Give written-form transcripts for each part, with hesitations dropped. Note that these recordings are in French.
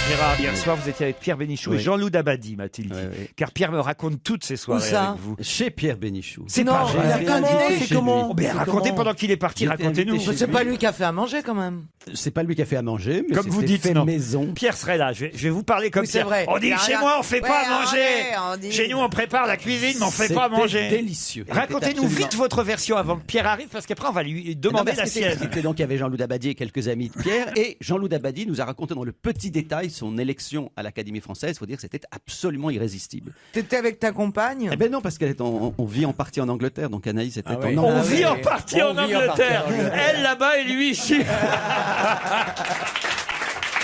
Gérard, hier soir, vous étiez avec Pierre Bénichou et Jean-Loup Dabadi, m'a-t-il dit. Car Pierre me raconte toutes ses soirées avec vous. Chez Pierre Bénichou. C'est Non, pas il a vrai. pas dîné, c'est comment? Racontez pendant qu'il est parti, J'étais racontez-nous. invité chez C'est lui. pas lui qui a fait à manger quand même. C'est pas lui qui a fait à manger, mais Comme vous c'était dites, fait non. maison. Pierre serait là, je vais vous parler comme Oui, c'est Pierre. vrai. On dit Il a chez rien. moi on fait pas à manger. on dit. Chez nous on prépare la cuisine mais on fait pas à C'était manger. délicieux. Racontez-nous vite votre version avant que Pierre arrive parce qu'après on va lui demander la sienne. C'était donc il y avait Jean-Loup Dabadi et quelques amis de Pierre, et Jean-Loup Dabadi nous a raconté dans le petit détail son élection à l'Académie française. Il faut dire que c'était absolument irrésistible. T'étais avec ta compagne? Eh ben non, parce on vit en partie en Angleterre, donc Anaïs était en On Angleterre. vit en partie en Angleterre. Elle là-bas et lui ici.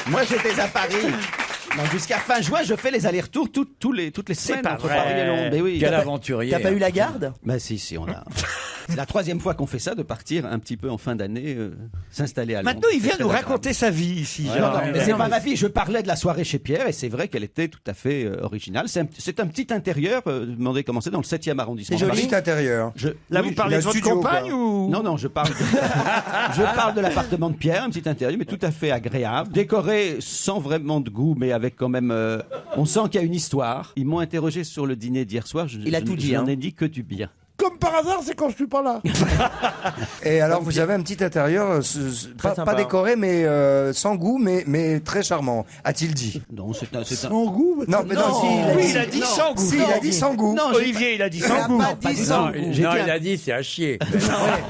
Moi, j'étais à Paris. Donc, jusqu'à fin juin, je fais les allers-retours toutes les semaines pas entre vrai. Paris et Londres. Mais oui. Quel aventurier. T'as pas eu la garde? Bah si, on a. C'est la 3e fois qu'on fait ça, de partir un petit peu en fin d'année, s'installer à Londres. Maintenant il vient C'est nous très raconter sa vie ici. Non, Gérard. non, mais c'est pas ma vie. Je parlais de la soirée chez Pierre et c'est vrai qu'elle était tout à fait originale. C'est un petit intérieur. Demandez comment c'est, dans le 7e arrondissement. C'est de joli. Paris. intérieur. Là Oui, vous parlez il a de un votre studio, compagne quoi. ou Non, je parle de l'appartement de Pierre, un petit intérieur, mais tout à fait agréable. Décoré sans vraiment de goût, mais avec quand même... on sent qu'il y a une histoire. Ils m'ont interrogé sur le dîner d'hier soir. Il a tout dit, Je n'en hein. ai dit que du bien. Comme par hasard, c'est quand je suis pas là. Et alors, vous avez un petit intérieur, pas décoré, mais sans goût, mais très charmant, a-t-il dit? Non, c'est un... Sans goût. Non, mais non, si, Oui, il a dit sans goût. Si, il a dit sans goût. Non, Olivier, il a dit sans goût. Pas dit sans goût. Non, il a dit c'est à chier.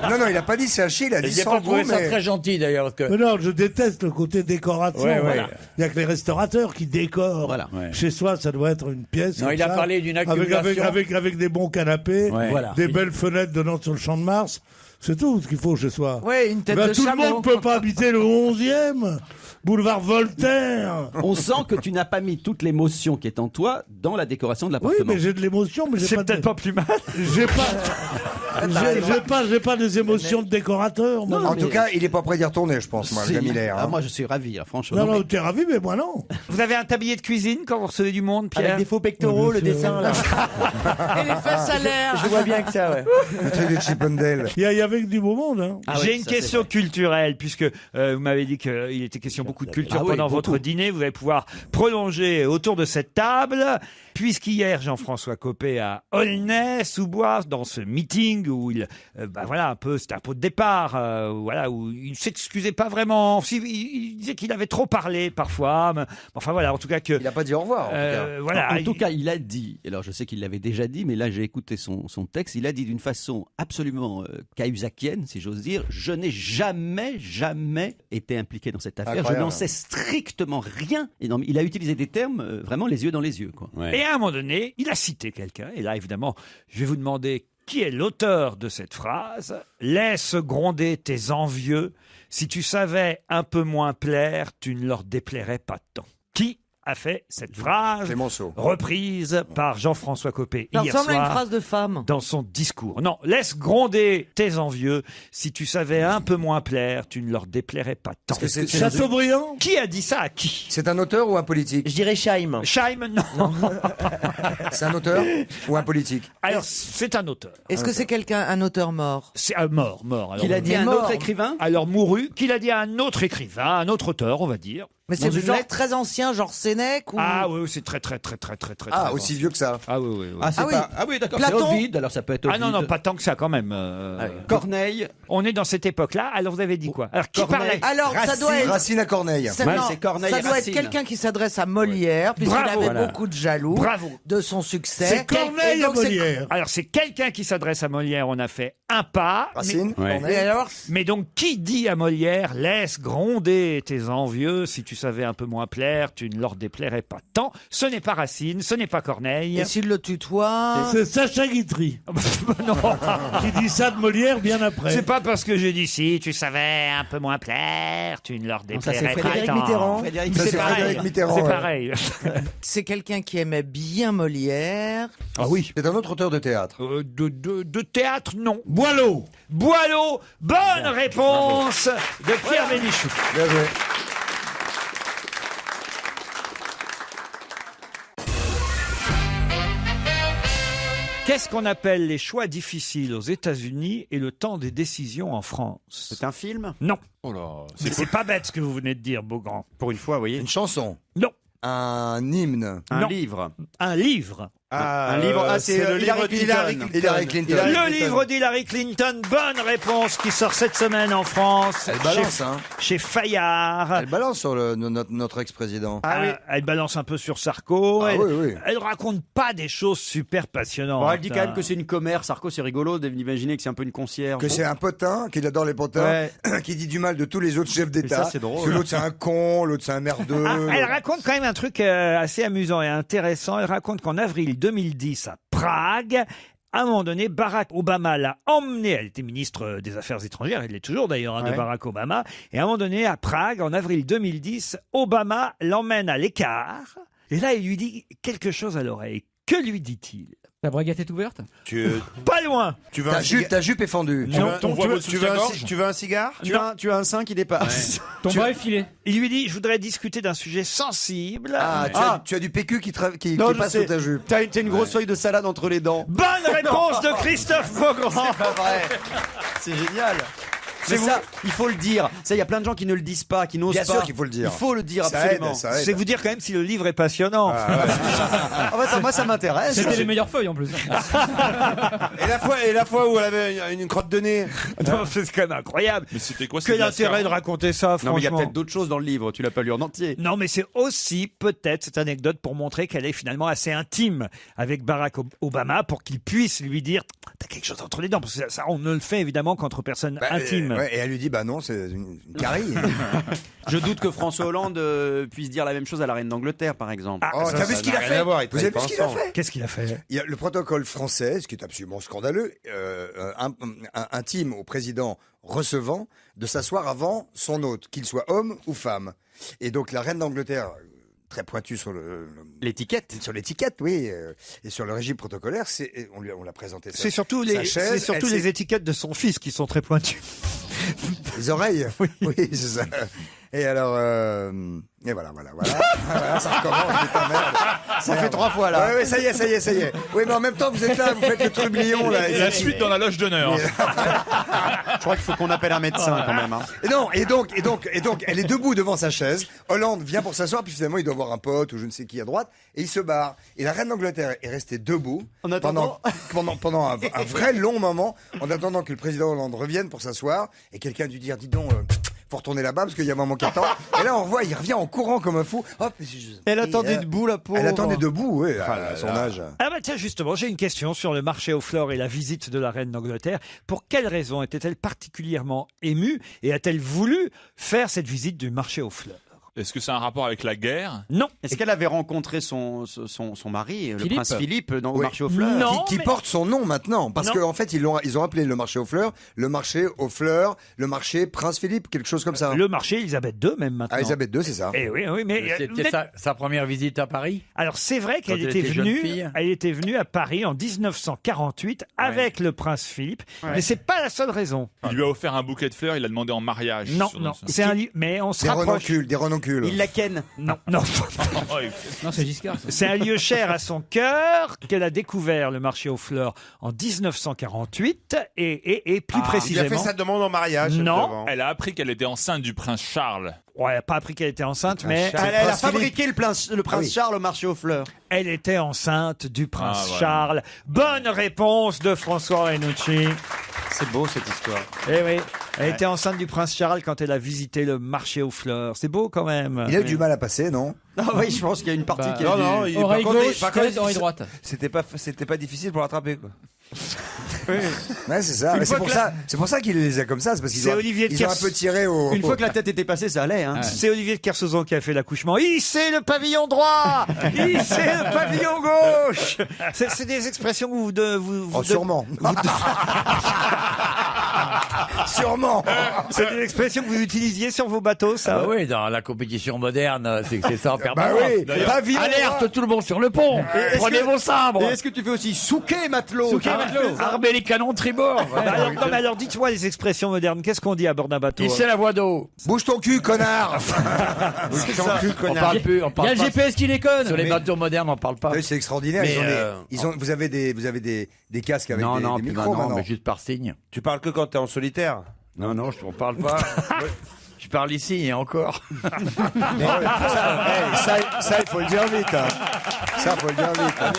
Non, il a pas dit c'est à chier, il a dit J'ai sans pas goût, trouvé ça mais... très gentil d'ailleurs. Parce que... Mais non, je déteste le côté décoration. Ouais, ouais. Voilà. Il y a que les restaurateurs qui décorent. Voilà. Ouais. Chez soi, ça doit être une pièce. Non, comme il a ça, parlé d'une avec, accumulation. avec des bons canapés, Ouais. Voilà. des belles fenêtres donnant sur le champ de Mars. C'est tout ce qu'il faut chez soi. Ouais, une tête Ben, de tout le chameau. monde peut pas habiter le 11e. Boulevard Voltaire. On sent que tu n'as pas mis toute l'émotion qui est en toi dans la décoration de Oui, l'appartement. mais j'ai de l'émotion, mais C'est peut-être pas plus mal. J'ai pas des émotions de décorateur. moi. Non, En mais- tout cas, il est pas prêt d'y retourner, je pense, moi, le Si. Gamillère. Ah, moi, je suis ravi, hein, franchement. Non, Non, non, mais- t'es ravi, mais moi non. Vous avez un tablier de cuisine quand vous recevez du monde, Pierre? Avec des faux pectoraux, le dessin là. Et les fesses à l'air. Je vois bien que ça, ouais. Le truc de Chippendale. Il y avait que du beau monde. Hein. Ah J'ai oui, une ça, c'est question vrai. culturelle, puisque vous m'avez dit qu'il était question beaucoup de culture Ah oui, pendant beaucoup. votre dîner. Vous allez pouvoir prolonger autour de cette table, puisqu'hier, Jean-François Copé à Aulnay-sous-Bois, dans ce meeting où il, c'était un peu de départ, où il s'excusait pas vraiment. Il disait qu'il avait trop parlé parfois. Mais, enfin voilà, en tout cas que... Il a pas dit au revoir, en tout cas. voilà, En tout cas, il a dit, alors je sais qu'il l'avait déjà dit, mais là j'ai écouté son texte, il a dit d'une façon absolument cahuzaquienne, si j'ose dire, je n'ai jamais été impliqué dans cette affaire, Incroyable. je n'en sais strictement rien. Et non, mais il a utilisé des termes vraiment les yeux dans les yeux, quoi. Ouais. Et à un moment donné, il a cité quelqu'un. Et là, évidemment, je vais vous demander qui est l'auteur de cette phrase. Laisse gronder tes envieux. Si tu savais un peu moins plaire, tu ne leur déplairais pas tant. Qui a fait cette phrase Clémenceau. reprise par Jean-François Copé Ça hier ressemble à une soir phrase de femme. dans son discours. Non, laisse gronder tes envieux. Si tu savais un peu moins plaire, tu ne leur déplairais pas tant. Est-ce que c'est- Chateaubriand. Qui a dit ça à qui? C'est un auteur ou un politique? Je dirais Scheim. Scheim, non. C'est un auteur ou un politique? Alors, c'est un auteur. Est-ce que c'est un auteur mort? C'est mort. Alors, Qu'il a dit Mais à un mort. autre écrivain. alors mouru, qu'il a dit à un autre écrivain, un autre auteur, on va dire. Mais c'est Dans une genre lettre très ancien, genre Sénèque ou... Ah oui, c'est très Ah, aussi vieux que ça. Ah oui. Ah, c'est Ah oui. pas... ah oui, d'accord, c'est Platon. Ovide, alors ça peut être Ah Ovide. non, pas tant que ça quand même. Corneille. On est dans cette époque-là. Alors vous avez dit quoi? Alors qui Corneille. parlait? Alors, ça doit être... Racine à Corneille. Ouais, c'est Corneille ça et doit être Racine. quelqu'un qui s'adresse à Molière, puisqu'il Bravo, avait voilà. beaucoup de jaloux Bravo. de son succès. C'est Corneille Et à donc, c'est- Molière. Alors c'est quelqu'un qui s'adresse à Molière. On a fait un pas. Racine, Ouais. Et Corneille. alors, Mais donc, qui dit à Molière, laisse gronder tes envieux, si tu savais un peu moins plaire, tu ne leur déplairais pas tant. Ce n'est pas Racine, ce n'est pas Corneille. et s'il le tutoie... C'est Sacha Guitry non, qui dit ça de Molière bien après. c'est pas parce que j'ai dit si tu savais un peu moins plaire, tu ne leur Non, ça, c'est déplairais pas Frédéric tant. Mitterrand. Frédéric Ça, C'est c'est pareil. Frédéric Mitterrand, C'est ouais. pareil. C'est quelqu'un qui aimait bien Molière. Ah oui. C'est un autre auteur de théâtre. De théâtre, non. Boileau. Boileau, bonne réponse de Pierre Bénichou. Bien joué. Qu'est-ce qu'on appelle les choix difficiles aux États-Unis et le temps des décisions en France? C'est un film. Non. Oh là, Mais c'est pas bête ce que vous venez de dire, Beaugrand. pour une fois, vous voyez. Une chanson. Non. un hymne. Un Non. livre. Un livre. Un livre. Ah, c'est le livre Hillary Clinton. Le livre d'Hillary Clinton. Bonne réponse qui sort cette semaine en France. Elle balance, hein. Chez Fayard. Elle balance sur notre ex-président. Elle balance un peu sur Sarko. Ah elle, oui, oui. elle raconte pas des choses super passionnantes. Bon, elle dit quand même que c'est une commère. Sarko, c'est rigolo d'imaginer que c'est un peu une concierge. Que c'est un potin, qu'il adore les potins, Ouais. qui dit du mal de tous les autres chefs d'État. ça, c'est drôle. Que l'autre c'est un con, l'autre c'est un merdeux. Elle raconte quand même un truc assez amusant et intéressant. Elle raconte qu'en avril 2010 à Prague, à un moment donné, Barack Obama l'a emmenée. Elle était ministre des Affaires étrangères, elle l'est toujours d'ailleurs, de Ouais. Barack Obama. Et à un moment donné, à Prague, en avril 2010, Obama l'emmène à l'écart. Et là, il lui dit quelque chose à l'oreille. Que lui dit-il? La braguette est ouverte? Pas loin. Tu veux un Ta jupe est fendue. Non, tu veux un cigare Tu as un sein qui dépasse. Ton bras est filé. Il lui dit, je voudrais discuter d'un sujet sensible. Tu as du PQ qui Non, je passe sais. sous ta jupe. T'as une grosse feuille de salade entre les dents. Bonne réponse de Christophe Beaugrand. Pas vrai. C'est génial. Mais ça, il faut le dire. Ça, il y a plein de gens qui ne le disent pas, qui n'osent pas. Bien sûr qu'il faut le dire. Il faut le dire Ça absolument. aide, ça aide. C'est vous dire quand même si le livre est passionnant. Ah ouais, moi, ça m'intéresse. C'était les meilleures feuilles en plus. Et la fois où elle avait une crotte de nez. Non, c'est quand même incroyable. Mais c'était quoi Quel intérêt de raconter ça, Non, mais il y a franchement? peut-être d'autres choses dans le livre. Tu l'as pas lu en entier. Non, mais c'est aussi peut-être cette anecdote pour montrer qu'elle est finalement assez intime avec Barack Obama pour qu'il puisse lui dire t'as quelque chose entre les dents. Parce que ça, on ne le fait évidemment qu'entre personnes intimes. Ouais, et elle lui dit bah non, c'est une carie. Je doute que François Hollande puisse dire la même chose à la reine d'Angleterre, par exemple. Oh, t'as vu ce qu'il a fait? Vous avez vu ce qu'il a fait? Qu'est-ce qu'il a fait? Il y a le protocole français, ce qui est absolument scandaleux, intime au président recevant de s'asseoir avant son hôte, qu'il soit homme ou femme. Et donc la reine d'Angleterre, très pointue sur L'étiquette. sur l'étiquette, oui, et sur le régime protocolaire, on l'a présenté. C'est surtout, sa chaise, c'est surtout elle les s'est- étiquettes de son fils qui sont très pointues. Les oreilles. Oui, c'est ça. Et alors, et voilà. Voilà, ça recommence, putain, merde. Ça fait 3 fois là. Ouais, ça y est. Oui, mais en même temps, vous êtes là, vous faites le trublion, là. La suite dans la loge d'honneur. Je crois qu'il faut qu'on appelle un médecin quand même. Hein. Et donc, elle est debout devant sa chaise. Hollande vient pour s'asseoir, puis finalement, il doit voir un pote ou je ne sais qui à droite, et il se barre. Et la reine d'Angleterre est restée debout En attendant. pendant un vrai long moment, en attendant que le président Hollande revienne pour s'asseoir, et quelqu'un dû dire, dis donc, faut retourner là-bas parce qu'il y a un moment qui attend. Et là, on voit, il revient en courant comme un fou. Hop, Elle attendait debout, la pauvre. Elle attendait debout, oui, à son âge. Ah bah tiens, justement, j'ai une question sur le marché aux fleurs et la visite de la reine d'Angleterre. Pour quelle raison était-elle particulièrement émue et a-t-elle voulu faire cette visite du marché aux fleurs? Est-ce que c'est un rapport avec la guerre? Non. Est-ce qu'elle avait rencontré son mari, le Philippe prince Philippe, au Oui. marché aux fleurs? Non. Qui mais- porte son nom maintenant, parce Non. qu'en fait ils ont appelé le marché aux fleurs, le marché Prince Philippe, quelque chose comme ça. Le marché Elisabeth II même maintenant. Ah, Elisabeth II, c'est ça. Eh oui, oui, mais vous C'était êtes- sa première visite à Paris. alors c'est vrai qu'elle Quand elle était jeune fille. elle était venue à Paris en 1948 avec le prince Philippe, mais c'est pas la seule raison. Il lui a offert un bouquet de fleurs, il l'a demandé en mariage. Non, sur- non, sur- c'est mais on se Des rapproche. renoncules. Il la ken. Non, non. Oh, il- Non, c'est Giscard. ça. C'est un lieu cher à son cœur qu'elle a découvert le marché aux fleurs en 1948 et plus Il a précisément. fait sa demande en mariage. Non. devant. Elle a appris qu'elle était enceinte du prince Charles. Ouais, elle a pas appris qu'elle était enceinte, mais Charles. Elle a Prince fabriqué le prince Ah oui. Charles au marché aux fleurs. elle était enceinte du prince Ah, voilà. Charles. Bonne réponse de François Renucci. C'est beau cette histoire. Eh oui, elle était enceinte du prince Charles quand elle a visité le marché aux fleurs. C'est beau quand même. Il a eu du mal à passer, non? Ah oui, je pense qu'il y a une partie qui Non, a non, dû... il, Oreille par contre, gauche, par contre, tête, oreille droite. C'était pas difficile pour l'attraper, quoi. Ouais, c'est ça. Mais c'est pour ça qu'il les a comme ça, c'est parce qu'ils C'est ont, Olivier de ils ont un Kers. peu tiré au. Une fois que la tête était passée, ça allait. Hein. C'est Olivier de Kersauzon qui a fait l'accouchement. Hissez le pavillon droit, hissez le pavillon gauche. C'est des expressions que vous Oh, sûrement. Sûrement. C'est des expressions que vous utilisiez sur vos bateaux, ça. Ah bah oui, dans la compétition moderne, c'est ça en Bah permanence. oui. Pavillon droit. Alerte tout le monde sur le pont. Prenez vos sabres. Et est-ce que tu fais aussi souquet matelot? Armez les canons tribord. Bah alors, non, mais alors dites-moi les expressions modernes. Qu'est-ce qu'on dit à bord d'un bateau? Hissez la voie d'eau. Bouge ton cul, connard. Bouge ton cul, On connard. parle plus, on Il y a parle le pas. GPS qui déconne. Sur les bateaux modernes, on parle pas. Oui, c'est extraordinaire. Mais, Vous avez des casques avec Non, non, des plus micros maintenant, maintenant. mais juste par signe. Tu parles que quand t'es en solitaire. Non, non, on parle pas. Tu parles ici et encore. Ça, il faut le dire vite. Hein. Ça, faut le dire vite. Hein.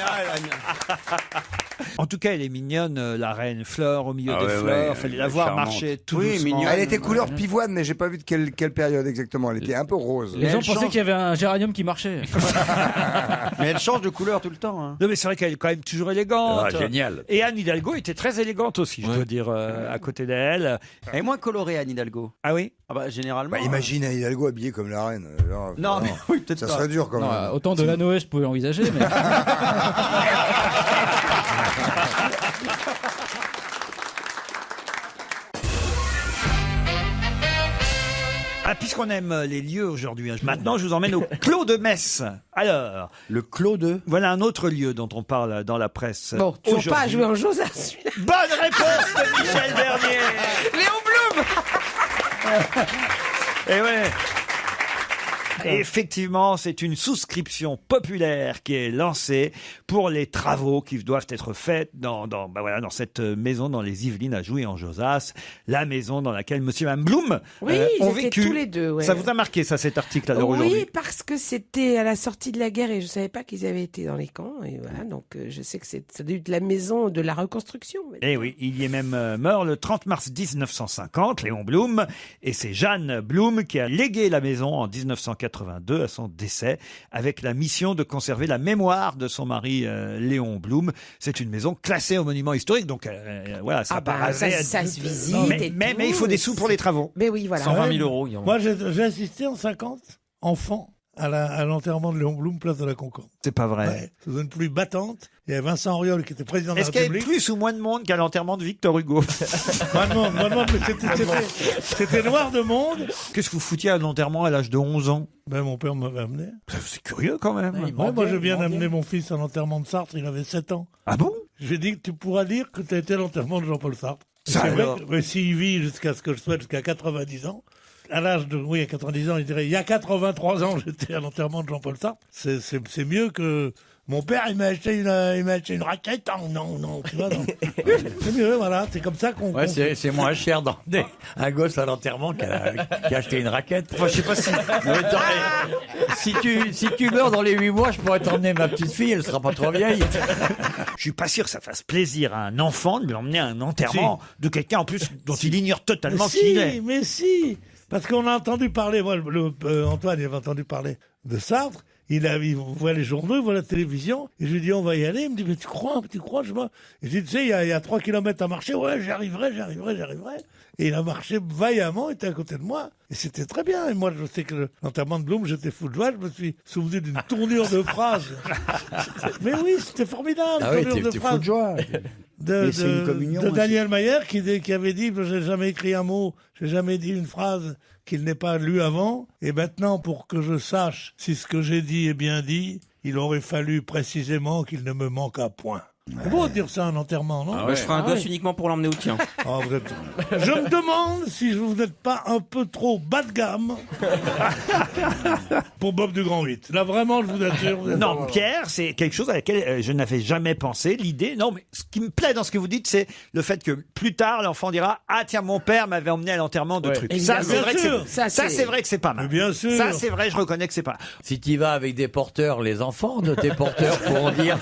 En tout cas, elle est mignonne, la reine Fleur, au milieu Ah des ouais, fleurs. ouais, Fallait elle la est voir charmante. marcher tout Oui, doucement. mignonne. Elle était couleur pivoine, mais j'ai pas vu de quelle période exactement. Elle était un peu rose. Les gens elle pensaient change. qu'il y avait un géranium qui marchait. Mais elle change de couleur tout le temps. Hein. Non, mais c'est vrai qu'elle est quand même toujours élégante. Ah, génial. Et Anne Hidalgo était très élégante aussi, je dois dire, à côté d'elle. Elle est moins colorée, Anne Hidalgo. Ah oui? Ah bah, généralement. Bah, imagine un Hidalgo habillé comme la reine. Là, Non, mais oui, peut-être ça pas. serait dur quand Non, même. autant de la Noé, je pouvais envisager, mais. Ah, puisqu'on aime les lieux aujourd'hui, hein, maintenant je vous emmène au Clos de Metz. Alors, Le Clos de. voilà un autre lieu dont on parle dans la presse. Bon, toujours aujourd'hui. pas à jouer en Josas, celui-là. Bonne réponse de Michel Bernier. Léon Blum. Et ouais. Et effectivement, c'est une souscription populaire qui est lancée pour les travaux qui doivent être faits dans cette maison dans les Yvelines à Jouy-en-Josas, la maison dans laquelle Monsieur et Mme Blum Oui, ont ils étaient vécu. tous les deux. Ouais. Ça vous a marqué ça, cet article à l'heure aujourd'hui? Oui, parce que c'était à la sortie de la guerre et je savais pas qu'ils avaient été dans les camps. Et voilà, donc je sais que c'est de la maison de la reconstruction. Eh oui, il y est même mort le 30 mars 1950, Léon Blum, et c'est Jeanne Blum qui a légué la maison en 1982 à son décès, avec la mission de conserver la mémoire de son mari Léon Blum. C'est une maison classée au monument historique, donc voilà, ça Ah bah, paraissait... ça se visite. mais il faut des sous pour les travaux. Mais oui, voilà. 120 000 euros. Moi, j'ai assisté en 50, enfant, à l'enterrement de Léon Blum, place de la Concorde. C'est pas vrai. Ouais, sous une pluie battante. Il y avait Vincent Auriol qui était président de la Est-ce qu'il y avait République. plus ou moins de monde qu'à l'enterrement de Victor Hugo? Moins de monde, mais c'était noir de monde. Qu'est-ce que vous foutiez à l'enterrement à l'âge de 11 ans? Ben, mon père m'avait amené. C'est curieux quand même. Ouais, moi, je viens d'amener mon fils à l'enterrement de Sartre, il avait 7 ans. Ah bon? Je lui ai dit que tu pourras dire que tu as été à l'enterrement de Jean-Paul Sartre. Ça C'est vrai alors que s'il vit jusqu'à ce que je souhaite, jusqu'à 90 ans, à l'âge de, oui, à 90 ans, il dirait, il y a 83 ans, j'étais à l'enterrement de Jean-Paul Sartre. C'est mieux que, mon père, il m'a acheté une raquette. Oh, non, tu vois, non. C'est mieux, voilà, c'est comme ça qu'on... Ouais, c'est moins cher d'emmener un gosse à l'enterrement qui a acheté une raquette. Enfin, je sais pas si... Mais attends, si tu meurs dans les 8 mois, je pourrais t'emmener ma petite fille, elle sera pas trop vieille. Je suis pas sûr que ça fasse plaisir à un enfant de lui emmener à un enterrement de quelqu'un en plus dont il ignore totalement qui il est. Mais si, parce qu'on a entendu parler, moi, Antoine, il avait entendu parler de Sartre. Il voit les journaux, il voit la télévision, et je lui dis, on va y aller. Il me dit, mais tu crois, je vois. Et je dis, tu sais, il y a 3 kilomètres à marcher, ouais, j'y arriverai. Et il a marché vaillamment, il était à côté de moi, et c'était très bien. Et moi, je sais que l'enterrement de Blum, j'étais fou de joie, je me suis souvenu d'une tournure de phrase. Mais oui, c'était formidable, Ah oui, tournure de t'es phrase. fou de joie. De, Mais c'est une communion de aussi. Daniel Mayer qui avait dit, j'ai jamais écrit un mot, j'ai jamais dit une phrase qu'il n'ait pas lu avant, et maintenant pour que je sache si ce que j'ai dit est bien dit, il aurait fallu précisément qu'il ne me manque à point. C'est beau de dire ça à un enterrement, non? Je ferai un gosse uniquement pour l'emmener au tien. Ah, vous êtes- Je me demande si vous n'êtes pas un peu trop bas de gamme pour Bob du Grand 8. Là, vraiment, je vous assure. Vous êtes- Non, Pierre, c'est quelque chose à laquelle je n'avais jamais pensé. L'idée, non, mais ce qui me plaît dans ce que vous dites, c'est le fait que plus tard, l'enfant dira, ah tiens, mon père m'avait emmené à l'enterrement de trucs. Ça, évidemment. c'est vrai que Bien sûr. c'est, ça, c'est vrai que c'est pas mal. Mais bien sûr. Ça, c'est vrai, je reconnais que c'est pas mal. Si tu vas avec des porteurs, les enfants de tes porteurs pourront dire.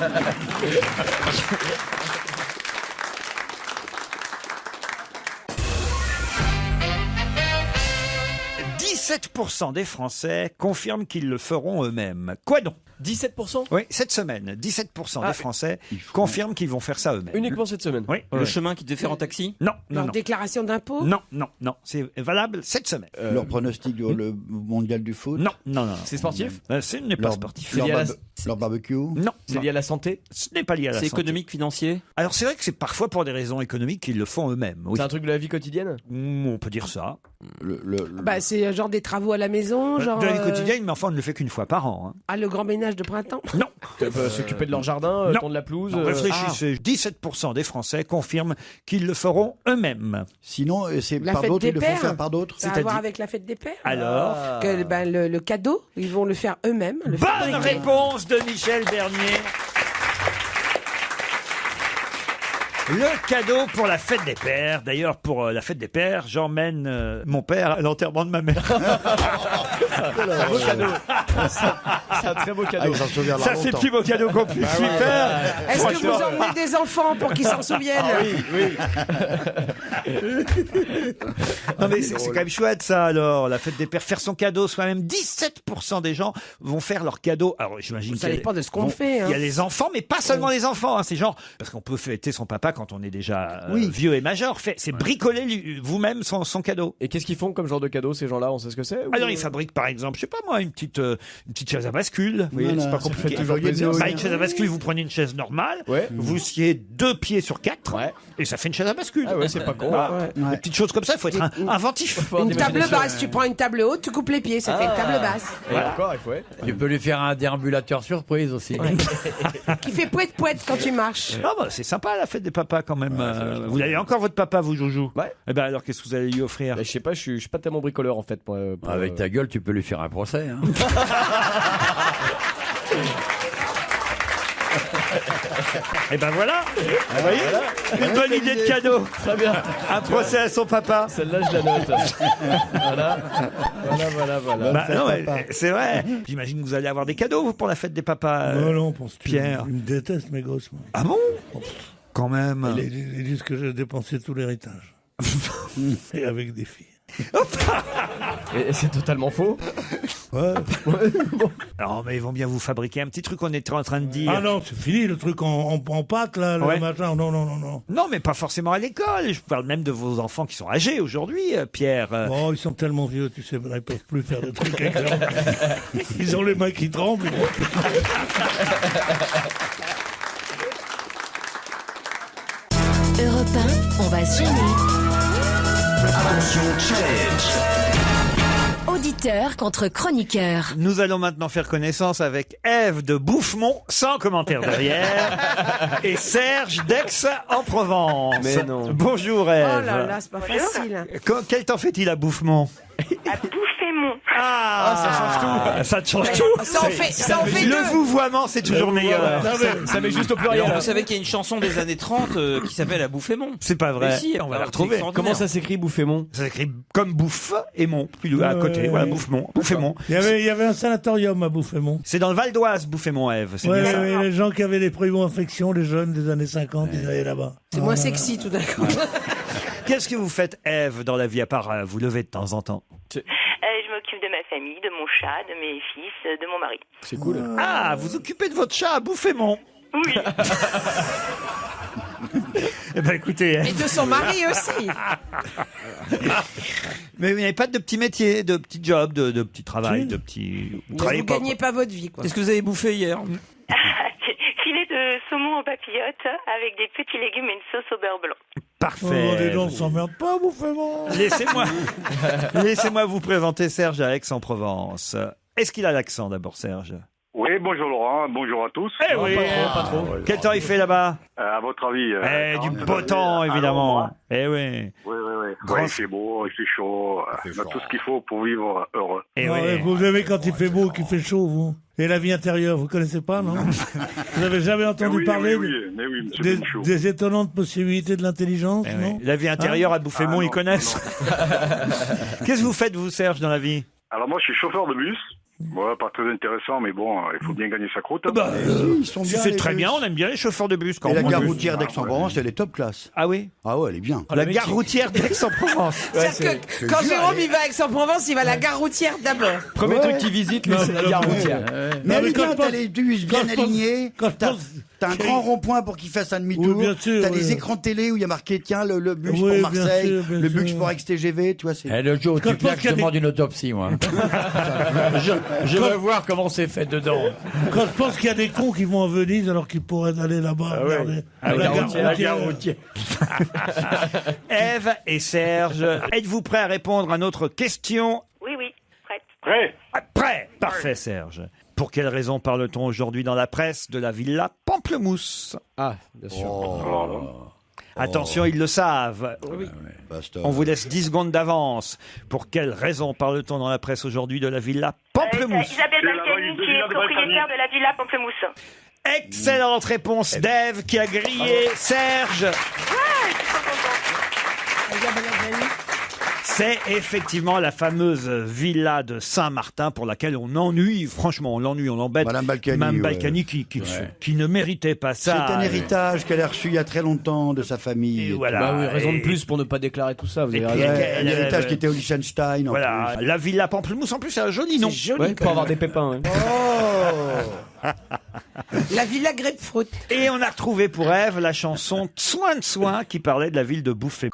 17% des Français confirment qu'ils le feront eux-mêmes. Quoi donc? 17%? Oui, cette semaine, 17% des Français confirment qu'ils vont faire ça eux-mêmes. Uniquement cette semaine? Oui. Le chemin qu'ils devaient faire en taxi. Non, Leur déclaration d'impôt? Non. C'est valable cette semaine. Leur pronostic sur le mondial du foot. Non. C'est sportif? Ce n'est pas sportif. C'est lié à la- Leur barbecue. Non, C'est lié à la santé? ce n'est pas lié à la C'est santé. économique, financier. Alors c'est vrai que c'est parfois pour des raisons économiques qu'ils le font eux-mêmes. Oui. C'est un truc de la vie quotidienne? On peut dire ça. Bah, c'est genre des travaux à la maison, genre. De la vie quotidienne, mais enfin on ne le fait qu'une fois par an. Hein. Ah, le grand ménage de printemps? Non. S'occuper de leur jardin, Non. tondre la pelouse? Non, réfléchissez. 17% des Français confirment qu'ils le feront eux-mêmes. Sinon, c'est La par fête d'autres, des ils le font pères. faire par d'autres. Ça a à voir avec la fête des pères? Alors, Que, ben, le cadeau, ils vont le faire eux-mêmes. Le bonne fabriquer. réponse de Michel Bernier. Le cadeau pour la fête des pères. D'ailleurs, pour la fête des pères, j'emmène mon père à l'enterrement de ma mère. C'est un beau cadeau. C'est un très beau cadeau. il s'en souviendra Ça, c'est le longtemps. plus beau cadeau qu'on puisse lui faire. Est-ce que vous emmenez des enfants pour qu'ils s'en souviennent? Non, mais c'est quand même chouette, ça, alors. La fête des pères, faire son cadeau soi-même. 17% des gens vont faire leur cadeau. Alors, j'imagine Ça qu'il y a- dépend de ce qu'on bon, fait. Hein. Il y a les enfants, mais pas seulement les enfants. Hein, c'est genre, parce qu'on peut fêter son papa quand on est déjà vieux et majeur. C'est bricoler vous-même son cadeau. Et qu'est-ce qu'ils font comme genre de cadeau, ces gens-là? On sait ce que c'est? Alors, ils fabriquent, par exemple, je sais pas moi, une petite chaise à bascule. Vous voyez, Voilà, c'est pas ça compliqué. fait toujours plaisir. Bah, une chaise à bascule, vous prenez une chaise normale, Ouais. vous sciez 2 pieds sur 4, Ouais. et ça fait une chaise à bascule. Ah ouais, c'est pas con. Des petites choses comme ça, il faut être inventif. Une table basse, tu prends une table haute, tu coupes les pieds, ça fait une table basse. Et encore, il faut. Tu peux lui faire un déambulateur surprise aussi. Qui fait poète-poète quand tu marches. Ah bah, c'est sympa la fête des papas quand même. Vous avez encore votre papa, vous, Joujou? Ouais. Eh ben alors, qu'est-ce que vous allez lui offrir? Je sais pas, je suis pas tellement bricoleur en fait. Avec ta gueule, tu peux lui faire un procès. Hein. Eh ben voilà, vous voyez, une bonne idée de cadeau. Très bien. Un procès à son papa. Celle-là, je la note. Voilà. Bah, non, mais c'est vrai. J'imagine que vous allez avoir des cadeaux vous, pour la fête des papas. Non, pense-tu. Pierre. Ils me détestent, mes gosses. Moi. Ah bon? Quand même. Ils disent que j'ai dépensé tout l'héritage. Et avec des filles. Et c'est totalement faux. Ouais. Non, mais ils vont bien vous fabriquer un petit truc, on était en train de dire. Ah non, c'est fini le truc en pâte, là, le Ouais. machin. Non. Non, mais pas forcément à l'école. Je parle même de vos enfants qui sont âgés aujourd'hui, Pierre. Oh, ils sont tellement vieux, tu sais, ils peuvent plus faire de trucs avec leurs mains. Ils ont les mains qui tremblent. Europe 1, on va se gêner. Attention, challenge. Auditeur contre chroniqueur. Nous allons maintenant faire connaissance avec Ève de Bouffemont, sans commentaire derrière, et Serge d'Aix en Provence. Mais non. Bonjour Ève. Oh là là, c'est pas facile. Quel temps fait-il à Bouffemont? À Bouffemont. Ah, ça change tout. Ça change tout. Ça en fait Le deux. vouvoiement, c'est toujours meilleur. Ça met juste au pluriel. Alors, vous savez qu'il y a une chanson des années 30 qui s'appelle À Bouffemont. C'est pas vrai. Mais si, on va la alors, retrouver. c'est extraordinaire. Comment ça s'écrit Bouffemont? Ça s'écrit comme bouffe et mont, plus à côté. Voilà, Bouffemont. Bouffemont. Il y avait un sanatorium à Bouffemont. C'est dans le Val d'Oise, Bouffemont, Ève. C'est Ouais, bien ça. les gens qui avaient des primo-infections, les jeunes des années 50, ils allaient là-bas. C'est moins sexy tout d'un coup. Qu'est-ce que vous faites, Ève, dans la vie, à part vous lever de temps en temps? Je m'occupe de ma famille, de mon chat, de mes fils, de mon mari. C'est cool. Ah, vous occupez de votre chat à Bouffemont. Oui. Eh ben écoutez, Et de son mari aussi. mais vous n'avez pas de petits métiers, de petits jobs, de petits travails, Si. de petits... Vous travaillez pas, gagnez pas votre vie, quoi. Qu'est-ce que vous avez bouffé hier? Filet de saumon en papillote avec des petits légumes et une sauce au beurre blanc. Parfait. Oh, les gens ne s'emmerdent pas, Bouffemont. Laissez-moi vous présenter Serge à Aix-en-Provence. Est-ce qu'il a l'accent d'abord, Serge? Oui, bonjour Laurent, bonjour à tous. Eh oui. Pas trop. Quel temps il fait là-bas? À votre avis Du 40 beau temps, degrés, évidemment. alors, Eh oui. Oui. Grand- Ouais, il fait beau, il fait chaud. On a tout ce qu'il faut pour vivre heureux. Eh Non, oui. et vous aimez quand il fait beau, qu'il fait chaud, vous. Et la vie intérieure, vous connaissez pas, non? Vous avez jamais entendu oui, parler mais oui, monsieur Benchou. des étonnantes possibilités de l'intelligence, Eh oui. non? La vie intérieure à Bouffemont, Ah, ils non, connaissent. Qu'est-ce que vous faites, vous, Serge, dans la vie? Alors moi, je suis chauffeur de bus. Ouais, pas très intéressant, mais bon, il faut bien gagner sa croûte. Ils sont bien. C'est les très bus. bien, on aime bien les chauffeurs de bus. Quand Et on la prend gare le bus. routière d'Aix-en-Provence, elle est top classe. Ah oui? Ah ouais, elle est bien. La gare routière d'Aix-en-Provence. C'est-à-dire que quand Jérôme il va à Aix-en-Provence, il va à la gare routière d'abord. Premier truc qu'il visite, lui, c'est la gare routière. Mais elle est quand bien, je t'as pense- les bus bien quand je pense- alignés, quand je t'as pense- t'as un grand rond-point pour qu'il fasse un demi-tour, Oui, bien sûr, t'as oui. des écrans de télé où il y a marqué, tiens, le bus Oui, pour bien Marseille, sûr, bien le bus sûr. pour Aix-TGV, tu vois, c'est... Eh, le jour où Quand tu je pense claques, qu'il y je a des- demande une autopsie, moi. je veux voir comment c'est fait dedans. Quand je pense qu'il y a des cons qui vont à Venise alors qu'ils pourraient aller là-bas. regarder. Ah, La la gare routière. Ève et Serge, êtes-vous prêts à répondre à notre question? Oui, prête. Prêt? Prêt. Parfait, Serge. Pour quelle raison parle-t-on aujourd'hui dans la presse de la villa Pamplemousse? Ah, bien sûr. Attention, ils le savent. On vous laisse 10 secondes d'avance. Pour quelle raison parle-t-on dans la presse aujourd'hui de la villa Pamplemousse? Isabelle C'est la Balkany villa qui est de propriétaire de la villa Pamplemousse. Excellente réponse d'Ève qui a grillé Serge. C'est effectivement la fameuse villa de Saint-Martin pour laquelle on ennuie, franchement, on l'ennuie, on l'embête. Madame Balkany, Mme ouais. Balkany qui ne méritait pas C'est ça. un héritage qu'elle a reçu il y a très longtemps de sa famille. Et voilà. Bah oui, raison de Et- plus pour ne pas déclarer tout ça. Vous Et avez puis, raison. Un héritage qui était au Liechtenstein. en Voilà, plus. la villa Pamplemousse, en plus, c'est un joli nom. C'est joli. Ouais, pour avoir des pépins. Ouais. Oh La villa Grapefruit. Et on a retrouvé pour Ève la chanson Soin de Soin qui parlait de la ville de Bouffé.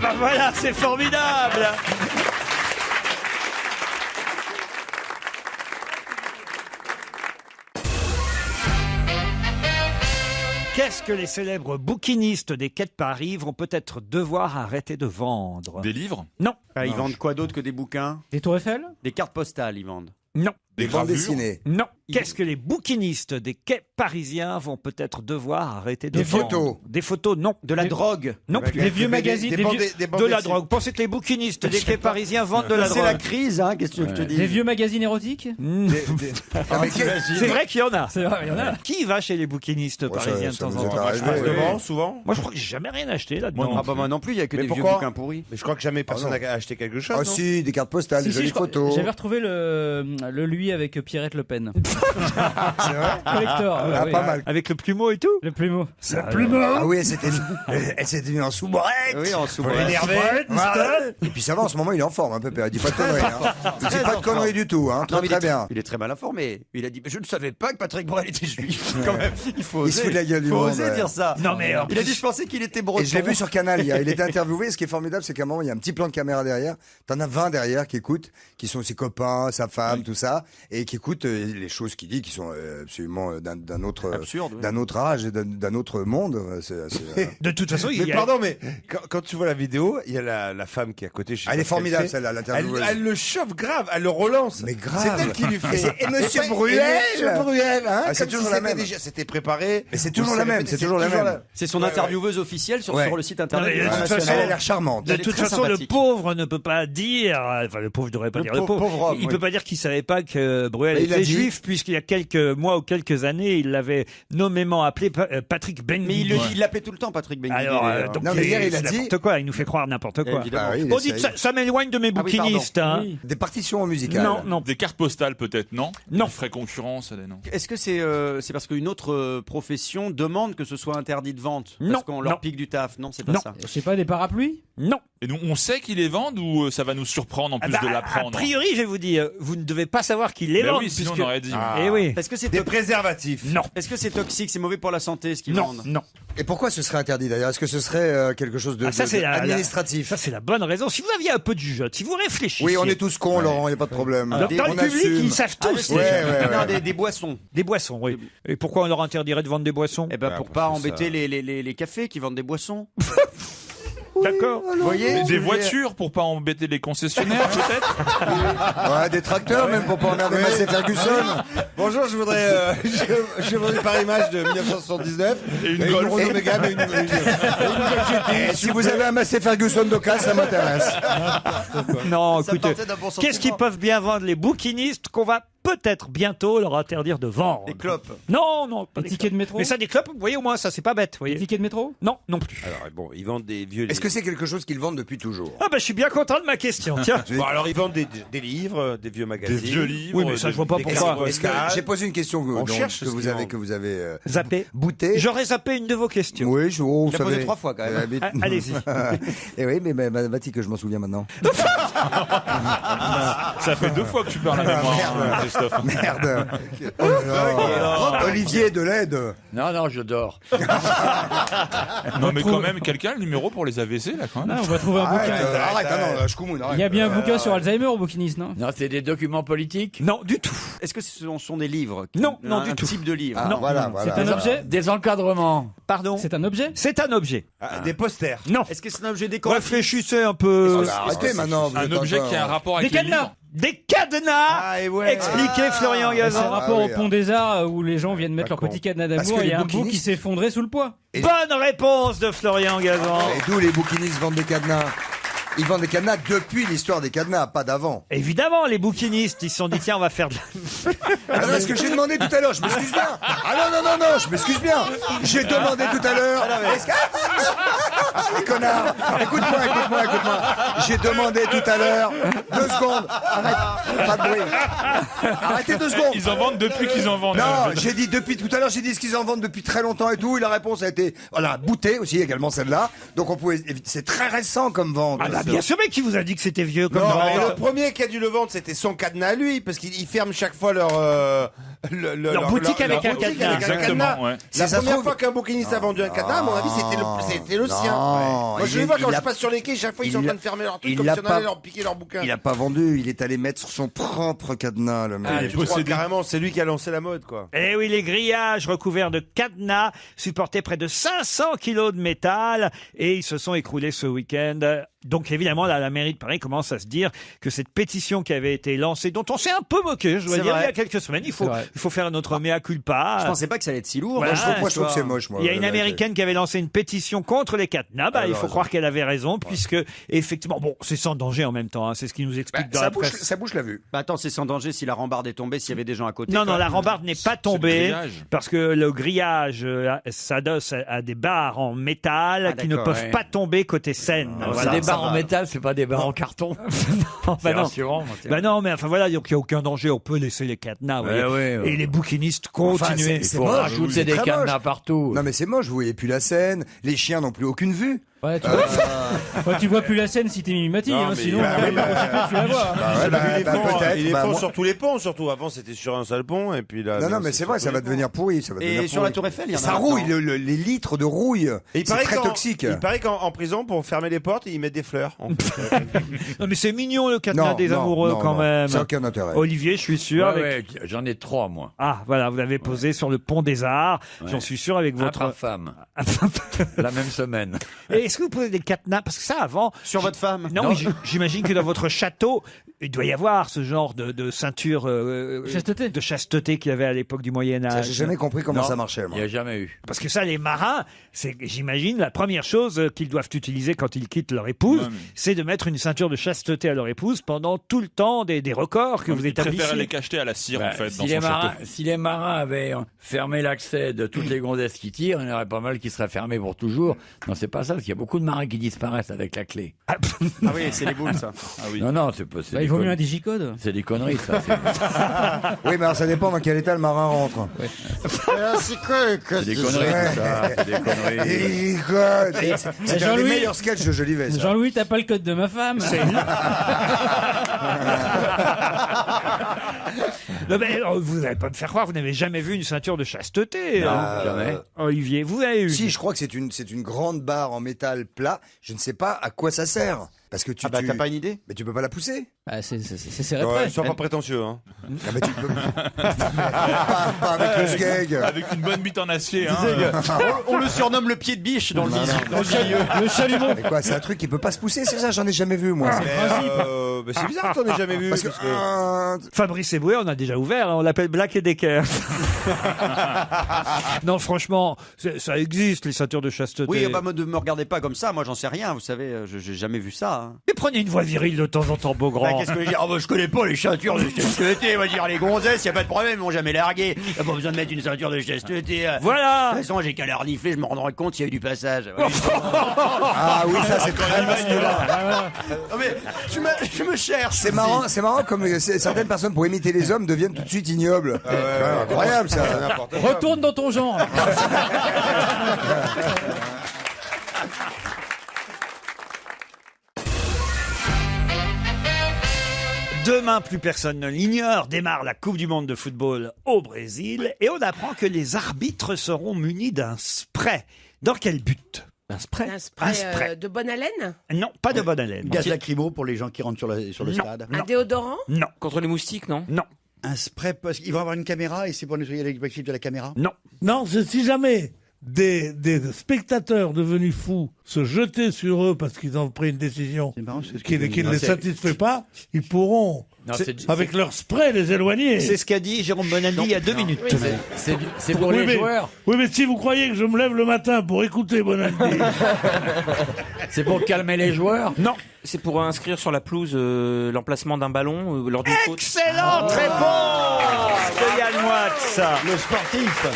Bah voilà, c'est formidable. Qu'est-ce que les célèbres bouquinistes des quais de Paris vont peut-être devoir arrêter de vendre? Des livres? Non. Ah, ils vendent quoi d'autre que des bouquins? Des Tours Eiffel? Des cartes postales, ils vendent. Non. Des bandes gravures? dessinées. Non. Qu'est-ce que les bouquinistes des quais parisiens vont peut-être devoir arrêter de Des vendre? photos. Des photos, non. De la drogue. Non plus. Des vieux magazines, De la drogue. Pensez que les bouquinistes des quais parisiens vendent de la C'est la drogue. crise, hein, qu'est-ce que je te dis Des vieux magazines érotiques? C'est vrai qu'il y en a. C'est vrai, il y en a. Qui va chez les bouquinistes Ouais, parisiens de ça temps nous en est temps? arrivé. Souvent. Moi, je crois que j'ai jamais rien acheté là-dedans. Ah bah moi non plus, il y a que Mais des vieux pourquoi bouquins pourris. Mais je crois que jamais personne non. n'a acheté quelque chose. Ah non si, des cartes postales, des Si, jolies je crois- photos. J'avais retrouvé le lui avec Pierrette Le Pen. C'est vrai Collector. Ah, oui. pas mal. Avec le plumeau et tout? Le plumeau. Ah oui, elle s'était mise en sous-brette. Oui, en sous-brette. Énervé. Et puis ça va, en ce moment, il est en forme, un peu. Il dit pas de conneries. Hein. Il dit pas de conneries du tout. Hein. Non, Très, mais très bien. Il est très mal informé. Il a dit, je ne savais pas que Patrick Bruel était juif. Quand même, il faut Il se fout de la gueule du faut monde, oser ouais. dire ça. Non, mais en il a plus- dit, je pensais qu'il était breton. Et je l'ai vu sur Canal hier. Il était interviewé. Ce qui est formidable, c'est qu'à un moment, il y a un petit plan de caméra derrière. T'en as 20 derrière qui écoutent, qui sont ses copains, sa femme, tout ça, et qui écoutent les choses qu'il dit, qui sont absolument d'un autre, Absurde, oui. d'un autre âge et d'un autre monde. De toute façon, il Mais y a... pardon, mais quand tu vois la vidéo, il y a la femme qui est à côté. Je sais Elle pas est ce qu'elle formidable, fait. celle-là, l'intervieweuse. Elle le chauffe grave, elle le relance. Mais grave. C'est elle qui lui fait. Et Monsieur Et Bruel. Monsieur Bruel, hein. Ah, c'est comme toujours si la c'était même. déjà- C'était préparé. Mais c'est toujours la même, c'est toujours la toujours même. C'est son Ouais, intervieweuse officielle sur Ouais. le site Non, internet. mais du de Front toute National. façon- Elle a l'air charmante. De Elle est toute très façon, le sympathique. pauvre ne peut pas dire, enfin le pauvre, je devrais pas Le dire le pauvre, pauvre homme, il oui. peut pas dire qu'il savait pas que Bruel Mais il l'a était dit. juif, puisqu'il y a quelques mois ou quelques années, il l'avait nommément appelé Patrick Ben. Mais il l'appelait tout le temps, Patrick Benguigui. Alors, d'ailleurs. donc Non, mais hier, il a c'est dit- n'importe quoi, il nous fait croire n'importe quoi. Évidemment. Ah oui, il On essaye. dit que ça m'éloigne de mes Ah oui, bouquinistes, hein. Oui. Des partitions musicales. Non, non. Des cartes postales peut-être, non? Non. Qui ferait concurrence, allez, non. Est-ce que c'est parce qu'une autre profession demande que ce soit interdit de vente? Non, Parce qu'on leur non. pique du taf? Non, c'est pas Non. ça. Je sais pas, des parapluies? Non. Et nous, on sait qu'ils les vendent ou ça va nous surprendre en Ah plus bah, de a l'apprendre? priori, je vais vous dire, vous ne devez pas savoir qu'il les Ben vend. oui, sinon puisque- on aurait dit. Eh oui. Est-ce que c'est Des préservatifs. Non. Est-ce que c'est toxique? C'est mauvais pour la santé ce qu'ils Non, vendent? non. Et pourquoi ce serait interdit d'ailleurs? Est-ce que ce serait quelque chose de, Ah, ça, de- c'est de la- administratif? Ça, c'est la bonne raison. Si vous aviez un peu de jugeote, si vous réfléchissiez. Oui, on est tous cons, Laurent, il n'y a pas de problème. Dans le public, assume. ils savent Ah, tous. je sais, les gens. Ouais, Non, des boissons. Des boissons, oui. Et pourquoi on leur interdirait de vendre des boissons? Eh ben, Ouais, pour parce pas que embêter ça- les cafés qui vendent des boissons. D'accord. Vous voyez? Mais des voitures pour pas embêter les concessionnaires, peut-être? Ouais, des tracteurs même pour pas emmerder Massey Ferguson. Bonjour, je voudrais, je voudrais par image de 1979 Et une une Golf. Renault Mégane et une Golf GTI. Et si vous avez un Massey Ferguson d'occasion, ça m'intéresse. Non, Ça écoutez, partait d'un bon qu'est-ce qu'ils sentiment. peuvent bien vendre les bouquinistes qu'on va peut-être bientôt leur interdire de vendre. Des clopes. Non, non, pas Des des tickets clopes. de métro. Mais ça, des clopes, vous voyez, au moins, ça, c'est pas bête. Vous voyez. Ticket de métro. Non, non plus. Alors, bon, ils vendent des vieux livres. Est-ce que c'est quelque chose qu'ils vendent depuis toujours? Ah, bah, je suis bien content de ma question, tiens. Bon, alors, ils vendent des livres, des vieux magazines. Des vieux livres. Oui, mais ça, je vois pas des pourquoi. cartes Est-ce que postales. j'ai posé une question On cherche que ce vous qu'ils avez, vendent. Zappé. bouté? J'aurais zappé une de vos questions. Oui, vous Il a posé savez. 3 fois quand même. Ah, allez-y. Et oui, mais Mathilde, que je m'en souviens maintenant. Ça fait 2 fois que tu perds la mémoire, hein, Christophe. Merde. Oh là là. Olivier de l'aide. Non, non, je dors. Non, mais quand même, quelqu'un a le numéro pour les AVC, là, quand même. Ah, on va trouver un Arrête, bouquin. arrête, ah non, je coumoune, arrête. Il y a bien un bouquin sur Alzheimer au bouquiniste, non? Non, c'est des documents politiques. Non, du tout. Est-ce que ce sont des livres? Non, non, un du tout. type de livre. Ah, Non. voilà. C'est un objet. Des encadrements. Pardon. C'est un objet. C'est un objet. Des posters. Non. Est-ce que c'est un objet décoratif? Réfléchissez un peu. Arrêtez maintenant. vous Un êtes objet encore- qui a un rapport Des avec les cadenas. livres. Des cadenas. Ah, et ouais. Expliquez, Florian C'est Gazan. rapport oui, au Pont des Arts où les gens viennent mettre leur con. petit cadenas Parce d'amour que et il y a les un bout qui bouquinistes- s'est effondré sous le poids. Bonne réponse de Florian Gazan. Et d'où les bouquinistes vendent des cadenas? Ils vendent des cadenas depuis l'histoire des cadenas, pas d'avant. Évidemment, les bouquinistes, ils se sont dit, tiens, on va faire de Ah non, ce que j'ai demandé tout à l'heure, je m'excuse bien. Ah non, je m'excuse bien. J'ai demandé tout à l'heure. Est-ce que- Les connards. Écoute-moi. J'ai demandé tout à l'heure. 2 secondes. Arrête. Pas de bruit. Arrêtez 2 secondes. Ils en vendent depuis qu'ils en vendent. Non, j'ai dit depuis tout à l'heure, j'ai dit ce qu'ils en vendent depuis très longtemps et tout. Et la réponse a été, voilà, bouté aussi, également celle-là. Donc on pouvait, c'est très récent comme vente. Ah bah, bien sûr, mais qui vous a dit que c'était vieux comme Non, vente mais le premier qui a dû le vendre, c'était son cadenas à lui, parce qu'ils ferment chaque fois leur boutique avec un boutique cadenas. avec un Exactement, cadenas. ouais. La ça se première trouve- fois qu'un bouquiniste a vendu un cadenas, à mon avis, c'était le sien. Non, Moi, je il les vois est- quand il je a- passe sur les quais, chaque fois, ils sont en il train a- de fermer leur truc il comme l'a si on pas- allait leur piquer leur bouquin. Il a pas vendu, il est allé mettre sur son propre cadenas, le mec. Ah, tu crois carrément, c'est lui qui a lancé la mode, quoi. Eh oui, les grillages recouverts de cadenas supportaient près de 500 kilos de métal et ils se sont écroulés ce week-end. Donc évidemment, là, la mairie de Paris commence à se dire que cette pétition qui avait été lancée, dont on s'est un peu moqué, je dois C'est dire, vrai. il y a quelques semaines, il faut faire notre mea culpa. Je pensais pas que ça allait être si lourd. Voilà, Moi, je trouve que c'est moche, moi. Il y a une américaine qui avait lancé une pétition contre les cadenas. Bah, il faut croire qu'elle avait raison, puisque effectivement, bon, c'est sans danger en même temps. Hein, c'est ce qui nous explique dans la presse. Ça bouche la vue. Bah attends, c'est sans danger si la rambarde est tombée, s'il y avait des gens à côté. Non, quand non, la même. rambarde n'est pas le tombée grillage. parce que le grillage s'adosse à des barres en métal qui ne d'accord, peuvent ouais. pas tomber côté scène. C'est des barres en métal, c'est pas des barres en carton. Bah C'est non. rassurant. moi, c'est- Bah non, mais enfin voilà, donc il n'y a aucun danger, on peut laisser les cadenas. vous Ouais, voyez. ouais. Et les bouquinistes Enfin, continuent. Il c'est faut moche, rajouter c'est des très cadenas moche. partout. Non mais c'est moche, vous voyez plus la scène, les chiens n'ont plus aucune vue. Ouais, tu vois plus la scène si t'es mimimati, Non, hein, mais- sinon, bah, tu oui, la vois. Il les font moi- sur tous les ponts, surtout. Avant, c'était sur un seul pont, et puis là. Non, mais c'est vrai, ça va devenir pourri. Ça va Et devenir sur pourri. la Tour Eiffel, il y en a Ça maintenant. rouille, les litres de rouille. Et il C'est paraît très qu'en- toxique. Il paraît qu'en prison, pour fermer les portes, ils mettent des fleurs. en fait. Non mais c'est mignon le cadenas des amoureux quand même. Ça n'a aucun intérêt. Olivier, je suis sûr. Ouais, avec- ouais, j'en ai 3, moi. Ah voilà, vous l'avez posé sur le pont des Arts. J'en suis sûr avec Un votre. par femme. La même semaine. Et est-ce que vous posez des cadenas? Parce que ça, avant. Sur votre femme? Non, mais j'imagine que dans votre château, il doit y avoir ce genre de ceinture Chasteté. de chasteté qu'il y avait à l'époque du Moyen Ça, Âge. j'ai jamais compris comment Non, ça marchait. Il Moi. n'y a jamais eu. Parce que ça, les marins, c'est, j'imagine, la première chose qu'ils doivent utiliser quand ils quittent leur épouse, Ouais, mais- c'est de mettre une ceinture de chasteté à leur épouse pendant tout le temps des records que vous Ils préfèrent établissez. les cacheter à la cire, Bah, en fait, si, dans les son marins, château. si les marins avaient fermé l'accès de toutes les gonzesses qui tirent, il y en aurait pas mal qui seraient fermés pour toujours. Non, c'est pas ça, parce qu'il y a beaucoup de marins qui disparaissent avec la clé. Ah oui, c'est les boules, ça. Ah oui. Non, non, c'est pas. c'est Bah, des il vaut mieux conneries. un digicode. C'est des conneries, ça. Oui, mais alors, ça dépend dans quel état le marin rentre. C'est quoi C'est des conneries, tout ça. C'est des conneries. C'est un des Jean-Louis- meilleurs sketchs de Jolivet. ça. Jean-Louis, t'as pas le code de ma femme. Non, mais, vous n'allez pas me faire croire, vous n'avez jamais vu une ceinture de chasteté. Non, hein. jamais. Olivier, vous avez eu. Si, je crois que c'est une grande barre en métal plat. Je ne sais pas à quoi ça sert. Parce que Ah bah t'as pas une idée? Mais tu peux pas la pousser. Bah, c'est serré Ouais, près. sois pas prétentieux, hein. Ah bah tu peux. pas avec le sgeg. Avec une bonne bite en acier. Hein, On le surnomme le pied de biche dans le milieu. Le chalumeau. Mais quoi, c'est un truc qui peut pas se pousser, c'est ça? J'en ai jamais vu, moi. Mais c'est bizarre que t'en aies jamais vu. Parce que, Fabrice Eboué, on a déjà ouvert, hein, on l'appelle Black et Decker. Non, franchement, ça existe, les ceintures de chasteté. Oui, bah, ne me regardez pas comme ça, moi j'en sais rien, vous savez, j'ai jamais vu ça. pas. Mais prenez une voix virile de temps en temps, Beaugrand. Bah, qu'est-ce que je dis? Je connais pas les ceintures de chasteté. On va dire les gonzesses, y a pas de problème, ils m'ont jamais largué. Y a pas besoin de mettre une ceinture de chasteté. Voilà. De toute façon, j'ai qu'à la renifler, je me rendrai compte s'il y a eu du passage. Ah oui, ça c'est très mal. Non mais, je me cherche. C'est marrant comme certaines personnes pour imiter les hommes deviennent tout de suite ignobles. Incroyable ça. Retourne dans ton genre. Demain, plus personne ne l'ignore, démarre la Coupe du Monde de football au Brésil et on apprend que les arbitres seront munis d'un spray. Dans quel but? Un spray, de bonne haleine? Non, pas de bonne haleine. Gaz lacrymo pour les gens qui rentrent sur le stade. Un déodorant? Non. Contre les moustiques, non? Non. Un spray, parce qu'ils vont avoir une caméra et c'est pour nettoyer l'électricité de la caméra? Non. Non, c'est si jamais des spectateurs devenus fous se jetaient sur eux parce qu'ils ont pris une décision qui ne les satisfait pas, ils pourront, avec leur spray, les éloigner. C'est ce qu'a dit Jérôme Bonaldi il y a 2 minutes. Oui, c'est pour les joueurs. Oui, mais si vous croyez que je me lève le matin pour écouter Bonaldi... C'est pour calmer les joueurs? Non. C'est pour inscrire sur la pelouse l'emplacement d'un ballon lors d'une faute. Excellente réponse de Yann Moix. Le sportif.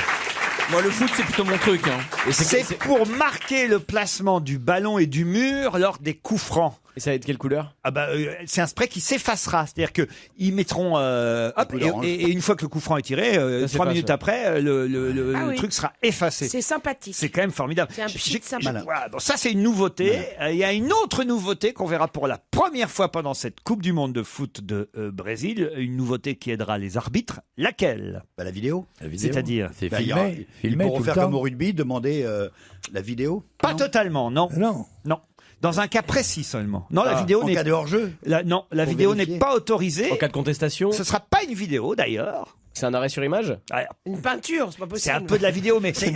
Moi, le foot, c'est plutôt mon truc. Hein. Et c'est pour marquer le placement du ballon et du mur lors des coups francs. Et ça va être quelle couleur? C'est un spray qui s'effacera, c'est-à-dire que ils mettront et une fois que le coup franc est tiré, 3 minutes après, le truc sera effacé. C'est sympathique. C'est quand même formidable. C'est un pchit sympa. Voilà, bon, ça c'est une nouveauté. Il y a une autre nouveauté qu'on verra pour la première fois pendant cette Coupe du Monde de foot de Brésil. Une nouveauté qui aidera les arbitres. Laquelle? La vidéo. C'est-à-dire C'est Ils filmé pourront tout le faire temps. comme au rugby, demander la vidéo. Pas totalement, non. Non. Dans un cas précis seulement. Non, la vidéo en n'est cas de hors-jeu. Non, la Pour vidéo vérifier. n'est pas autorisée. En cas de contestation? Ce sera pas une vidéo d'ailleurs. C'est un arrêt sur image? Une peinture, c'est pas possible. C'est un peu de la vidéo, mais C'est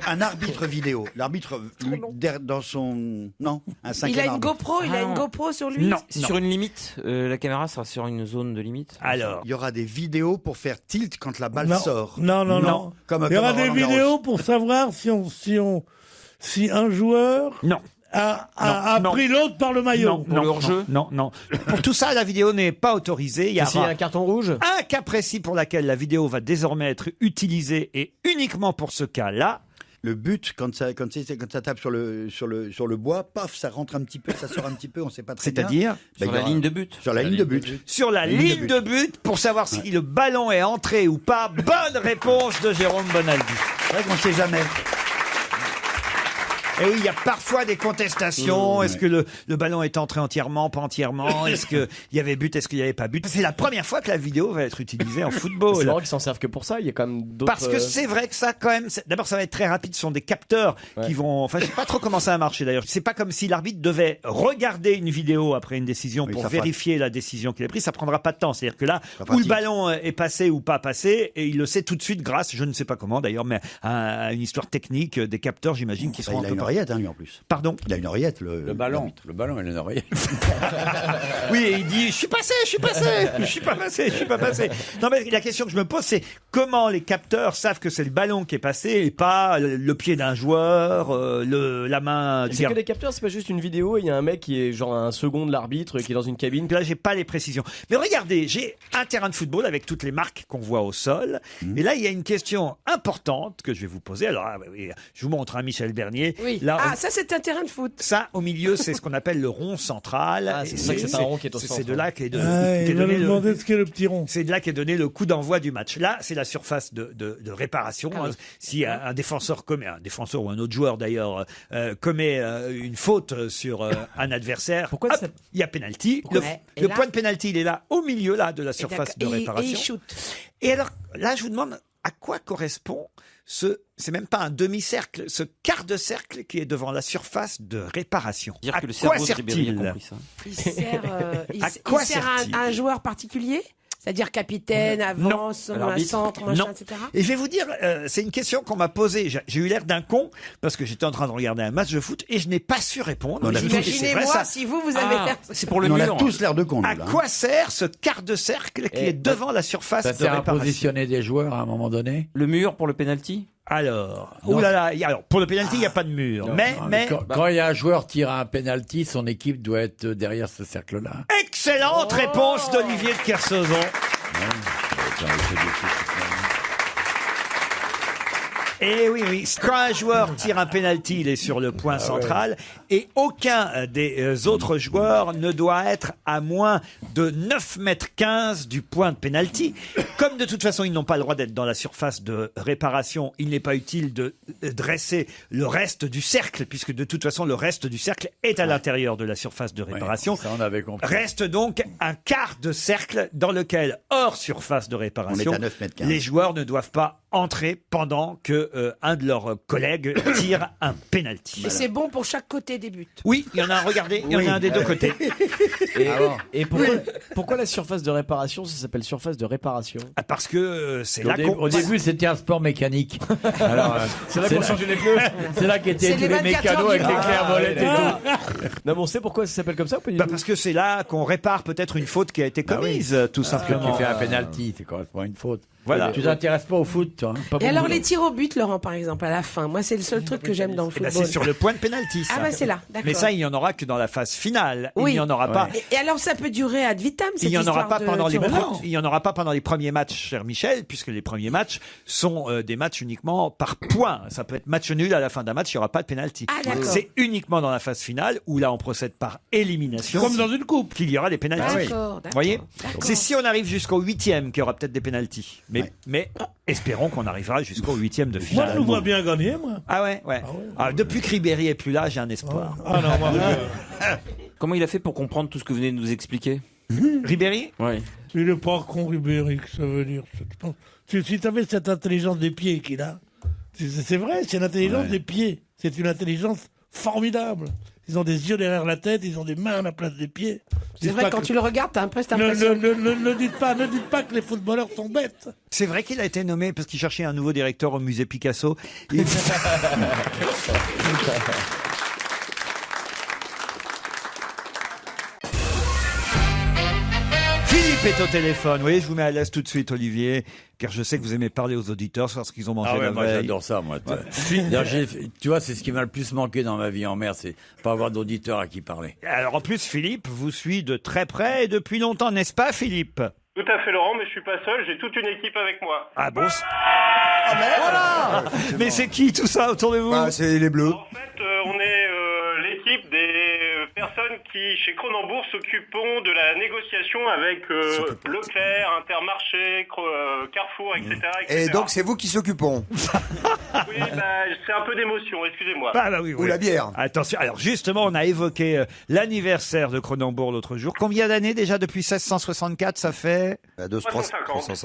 un arbitre vidéo. L'arbitre, lui, dans son... Non, un Il cinquième a une arbitre. GoPro, il a une GoPro sur lui? Non. C'est sur une limite. La caméra sera sur une zone de limite. Alors, Il y aura des vidéos pour faire tilt quand la balle Non. sort. Non. Comme Il y aura à des Roland Garros. vidéos pour savoir si un joueur non. a Non. pris l'autre par le maillot. Non. Pour tout ça, la vidéo n'est pas autorisée. Il y S'il y a aura un carton rouge? un cas précis pour lequel la vidéo va désormais être utilisée et uniquement pour ce cas-là. Le but, quand ça tape sur le bois, paf, ça rentre un petit peu, ça sort un petit peu, on sait pas très bien. C'est-à-dire Sur la ligne de but. Sur la ligne de but. sur la ligne de but pour savoir si le ballon est entré ou pas. Bonne réponse de Jérôme Bonaldi. C'est vrai qu'on sait jamais. Et oui, il y a parfois des contestations. Est-ce que le ballon est entré entièrement, pas entièrement? Est-ce qu'il y avait but, est-ce qu'il n'y avait pas but? C'est la première fois que la vidéo va être utilisée en football. C'est marrant qu'ils s'en servent que pour ça. Il y a quand même d'autres. Parce que c'est vrai que ça, quand même, d'abord, ça va être très rapide. Ce sont des capteurs qui vont. Enfin, je sais pas trop comment ça va marcher d'ailleurs. C'est pas comme si l'arbitre devait regarder une vidéo après une décision pour vérifier la décision qu'il a prise. Ça prendra pas de temps. C'est-à-dire que là, où le ballon est passé ou pas passé, et il le sait tout de suite grâce, je ne sais pas comment d'ailleurs, mais à une histoire technique des capteurs, j'imagine, qui seront un Il a peu une oreillette, lui, en plus. Pardon? Il a une oreillette, Le ballon, il a une oreillette. Oui, et il dit, je suis passé. Non, mais la question que je me pose, c'est comment les capteurs savent que c'est le ballon qui est passé et pas le pied d'un joueur, la main du C'est que gardien. des capteurs, c'est pas juste une vidéo et il y a un mec qui est genre un second de l'arbitre qui est dans une cabine. Là, j'ai pas les précisions. Mais regardez, j'ai un terrain de football avec toutes les marques qu'on voit au sol. Et là, il y a une question importante que je vais vous poser. Alors, je vous montre, Michel Bernier. Oui. Là, ça, c'est un terrain de foot. Ça, au milieu, c'est ce qu'on appelle le rond central. C'est ça que c'est un rond qui est au centre. C'est de là qu'est Il va nous demander ce qu'est le petit rond. C'est de là qu'est donné le coup d'envoi du match. Là, c'est la surface de réparation. Si un défenseur ou un autre joueur d'ailleurs commet une faute sur un adversaire, il y a pénalty. Le point de pénalty, il est là au milieu là de la surface de réparation. Et il shoot. Et alors là, je vous demande à quoi correspond c'est même pas un demi-cercle, ce quart de cercle qui est devant la surface de réparation. Dire à que le quoi cerveau de Ribéry a sert-t-il? compris ça. Il À quoi sert sert-il à un joueur particulier? C'est-à-dire capitaine, avance, un centre, machin, etc. Et je vais vous dire, c'est une question qu'on m'a posée. J'ai eu l'air d'un con parce que j'étais en train de regarder un match de foot et je n'ai pas su répondre. Imaginez-moi si vous avez l'air... C'est pour le On mur. a tous l'air de con. À quoi sert ce quart de cercle qui est devant la surface Ça de sert à réparation? positionner des joueurs à un moment donné. Le mur pour le penalty. Alors, Non, oh là là, alors pour le penalty, il n'y a pas de mur. Non, mais, non, mais, quand il y a un joueur tire un penalty, son équipe doit être derrière ce cercle-là. excellente réponse d'Olivier de Kersauzon. Et oui, quand un joueur tire un penalty, il est sur le point central et aucun des autres joueurs ne doit être à moins de 9,15 m du point de penalty. Comme de toute façon, ils n'ont pas le droit d'être dans la surface de réparation, il n'est pas utile de dresser le reste du cercle, puisque de toute façon, le reste du cercle est à l'intérieur de la surface de réparation. Ça, on avait compris. Reste donc un quart de cercle dans lequel, hors surface de réparation, On est à 9,15 m. les joueurs ne doivent pas entrer pendant que un de leurs collègues tire un penalty. Et c'est bon pour chaque côté des buts. Oui, il y en a un, regardez, il y en a un des deux côtés. Et pourquoi la surface de réparation, ça s'appelle surface de réparation? Parce que c'est Au, là qu'on... au début, c'était un sport mécanique. Alors, C'est là qu'on changeait les pneus. c'est là qu'étaient tous les mécanos avec les clairvolettes et tout. Non, mais on sait pourquoi ça s'appelle comme ça ou pas du tout? Parce que c'est là qu'on répare peut-être une faute qui a été commise, tout Parce que simplement. tu fais un penalty, c'est correspond à une faute. Voilà. Tu t'intéresses pas au foot, toi. Pas Et alors beaucoup. les tirs au but, Laurent, par exemple, à la fin. Moi, c'est le seul truc que j'aime dans le Eh ben, football. c'est sur le point de pénalty. Ah bah c'est là, d'accord. Mais ça, il n'y en aura que dans la phase finale. Oui. Il n'y en aura pas. Et alors ça peut durer ad vitam, cette Il n'y en aura histoire pas de pendant les tir au but. il y en aura pas pendant les premiers matchs, cher Michel, puisque les premiers matchs sont des matchs uniquement par points. Ça peut être match nul à la fin d'un match, il n'y aura pas de penalty. Ah, d'accord. C'est uniquement dans la phase finale où là on procède par élimination. Comme dans une coupe. Qu'il y aura des penalties. D'accord, Vous voyez, d'accord. c'est si on arrive jusqu'au 8e qu'il y aura peut-être des penalties. Mais espérons qu'on arrivera jusqu'au 8e de Moi, finale. je nous vois bien gagner, moi. Ah ouais. Ah, depuis que Ribéry est plus là, j'ai un espoir. Ah non, moi, Comment il a fait pour comprendre tout ce que vous venez de nous expliquer? Ribéry Oui. il n'est pas con, Ribéry, que ça veut dire. Si tu avais cette intelligence des pieds qu'il a, c'est vrai, c'est l'intelligence des pieds. C'est une intelligence formidable. Ils ont des yeux derrière la tête, ils ont des mains à la place des pieds. C'est vrai, quand tu le regardes, t'as un peu cette Ne impression. dites pas que les footballeurs sont bêtes. C'est vrai qu'il a été nommé parce qu'il cherchait un nouveau directeur au musée Picasso. Il- Philippe est au téléphone. Oui, je vous mets à l'aise tout de suite, Olivier, car je sais que vous aimez parler aux auditeurs sur ce qu'ils ont mangé Ah ouais, la moi veille. j'adore ça, moi. D'ailleurs, tu vois, c'est ce qui m'a le plus manqué dans ma vie en mer, c'est pas avoir d'auditeurs à qui parler. Alors en plus, Philippe vous suit de très près et depuis longtemps, n'est-ce pas, Philippe? Tout à fait, Laurent, mais je suis pas seul, j'ai toute une équipe avec moi. Ah bon? Voilà. Mais c'est qui tout ça autour de vous? Bah, c'est les Bleus. En fait, on est l'équipe des personnes qui, chez Cronenbourg, s'occupons de la négociation avec Leclerc, Intermarché, Carrefour, etc. Et donc, c'est vous qui s'occupons. Oui, bah, c'est un peu d'émotion, excusez-moi. Ah bah oui, Ou la bière. Attention, alors justement, on a évoqué l'anniversaire de Cronenbourg l'autre jour. Combien d'années déjà depuis 1664 ça fait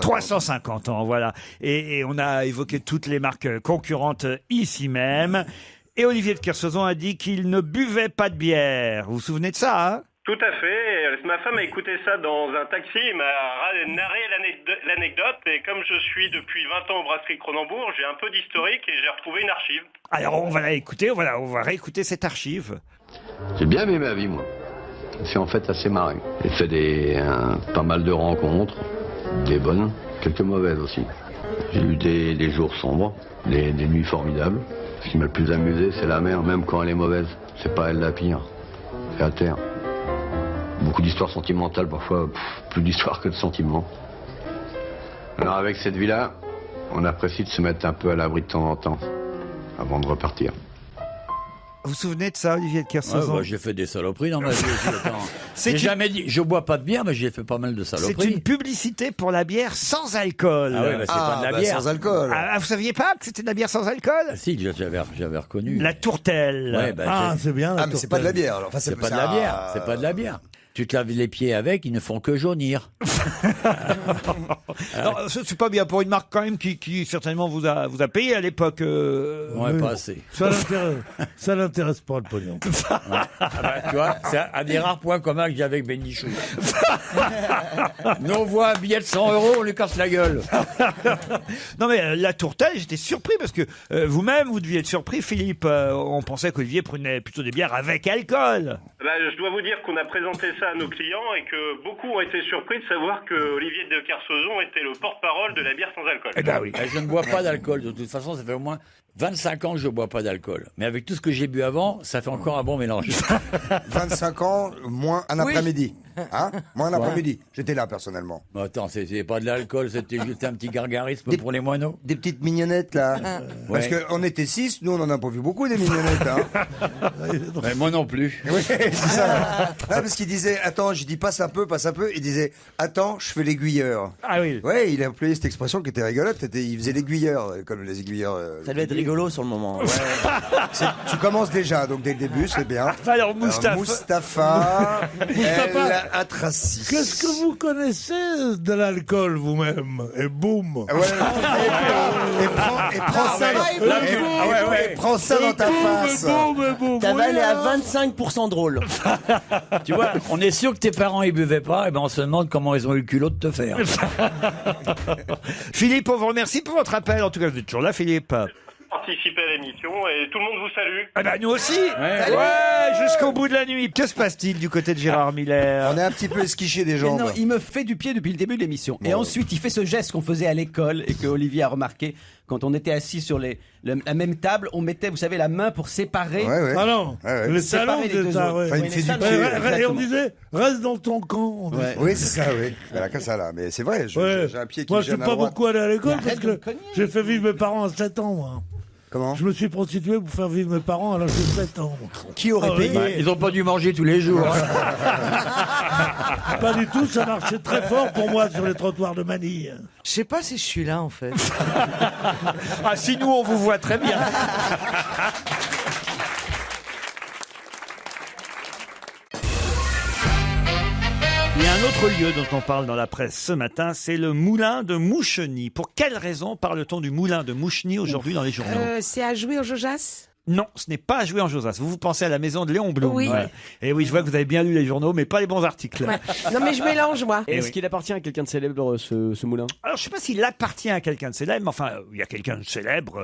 350 ans, voilà. Et on a évoqué toutes les marques concurrentes ici même. Et Olivier de Kersauzon a dit qu'il ne buvait pas de bière. Vous vous souvenez de ça, hein? Tout à fait. Ma femme a écouté ça dans un taxi et m'a narré l'anecdote. Et comme je suis depuis 20 ans au brasserie Cronenbourg, j'ai un peu d'historique et j'ai retrouvé une archive. Alors on va la écouter, on va réécouter cette archive. J'ai bien aimé ma vie, moi. C'est en fait assez marré. J'ai fait pas mal de rencontres, des bonnes, quelques mauvaises aussi. J'ai eu des jours sombres, des nuits formidables. Ce qui m'a le plus amusé, c'est la mer, même quand elle est mauvaise. C'est pas elle la pire, c'est à terre. Beaucoup d'histoires sentimentales, parfois plus d'histoires que de sentiments. Alors avec cette vie-là, on apprécie de se mettre un peu à l'abri de temps en temps, avant de repartir. Vous vous souvenez de ça, Olivier de Kersauzon? Ouais, j'ai fait des saloperies dans ma vie aussi. Attends. C'est J'ai une- jamais dit, je bois pas de bière, mais j'ai fait pas mal de C'est saloperies. une publicité pour la bière sans alcool. Ah ouais, bah, c'est pas de la bière. Sans alcool. Ah, vous saviez pas que c'était de la bière sans alcool? Ah, si, j'avais reconnu. La tourtelle. Ouais, bah, Ah, c'est bien. Ah, mais c'est pas de la bière. Alors. Enfin, c'est pas de la bière. C'est pas de la bière. Tu te laves les pieds avec, ils ne font que jaunir. Non, c'est pas bien pour une marque quand même qui certainement vous a payé à l'époque. Ouais, pas assez. Ça l'intéresse pas, le pognon. Ah bah, tu vois, c'est un des rares points communs que j'ai avec Bénichou. Nous, on voit un billet de 100 €, on lui casse la gueule. Non mais la tourtelle, j'étais surpris parce que vous-même, vous deviez être surpris, Philippe. On pensait qu'Olivier prenait plutôt des bières avec alcool. Bah, je dois vous dire qu'on a présenté ça ça à nos clients et que beaucoup ont été surpris de savoir que Olivier de Kersauzon était le porte-parole de la bière sans alcool. Eh ben oui. Je ne bois pas d'alcool. De toute façon, ça fait au moins 25 ans que je ne bois pas d'alcool. Mais avec tout ce que j'ai bu avant, ça fait encore un bon mélange. 25 ans, moins un Oui. après-midi. Hein, moins un Ouais. après-midi. J'étais là, personnellement. Mais attends, c'était pas de l'alcool, c'était juste un petit gargarisme pour les moineaux. Des petites mignonnettes, là. Parce Ouais. qu'on était 6, nous, on en a pas vu beaucoup, des mignonnettes. Hein. Mais moi non plus. Oui, c'est ça. Non, parce qu'il disait, attends, je dis passe un peu. Il disait, attends, je fais l'aiguilleur. Ah oui. Ouais, il a employé cette expression qui était rigolote. Il faisait l'aiguilleur, comme les aiguilleurs. Ça devait être rigolo sur le moment. Tu commences déjà, donc dès le début, c'est bien. Alors, Mustapha. Mustapha, Mustapha. El Atrassi. Qu'est-ce que vous connaissez de l'alcool vous-même? Et boum. Et prends ça, et prends ça dans ta face. T'avais allé à 25% drôle. Tu vois, on est sûr que tes parents ils buvaient pas, et ben on se demande comment ils ont eu le culot de te faire. Philippe, on vous remercie pour votre appel. En tout cas, vous êtes toujours là, Philippe. Participer à l'émission et tout le monde vous salue. Ah bah nous aussi. Ouais, jusqu'au bout de la nuit. Que se passe-t-il du côté de Gérard Miller? On est un petit peu esquiché des Mais jambes. non, il me fait du pied depuis le début de l'émission. Et ensuite, il fait ce geste qu'on faisait à l'école et que Olivier a remarqué. Quand on était assis sur la même table, on mettait, vous savez, la main pour séparer. Ah non, le salon, séparer les deux c'est ça, autres. ouais. Enfin, il me fait du pied. Et on Exactement. disait, reste dans ton camp. Oui, c'est ça, oui. Voilà, comme ça, là. Mais c'est vrai, Ouais. j'ai un pied qui Moi, me je suis gêne à pas droite. beaucoup allé à l'école Mais parce arrête de me que cogner. j'ai fait vivre mes parents à 7 ans, moi. Comment? Je me suis prostitué pour faire vivre mes parents à l'âge de 7 ans. Qui aurait payé? Bah, ils ont pas dû manger tous les jours. Pas du tout, ça marchait très fort pour moi sur les trottoirs de Manille. Je sais pas si je suis là en fait. Ah, si nous, on vous voit très bien. Il y a un autre lieu dont on parle dans la presse ce matin, c'est le moulin de Moucheny. Pour quelle raison parle-t-on du moulin de Moucheny aujourd'hui dans les journaux? C'est à jouer au Jojas? Non, ce n'est pas à jouer en Josas. Vous pensez à la maison de Léon Blum. Oui. Ouais. Et oui, je vois que vous avez bien lu les journaux, mais pas les bons articles. Ouais. Non mais je mélange moi. Eh Est-ce oui. qu'il appartient à quelqu'un de célèbre, ce moulin? Alors, je sais pas s'il appartient à quelqu'un de célèbre, mais enfin, il y a quelqu'un de célèbre.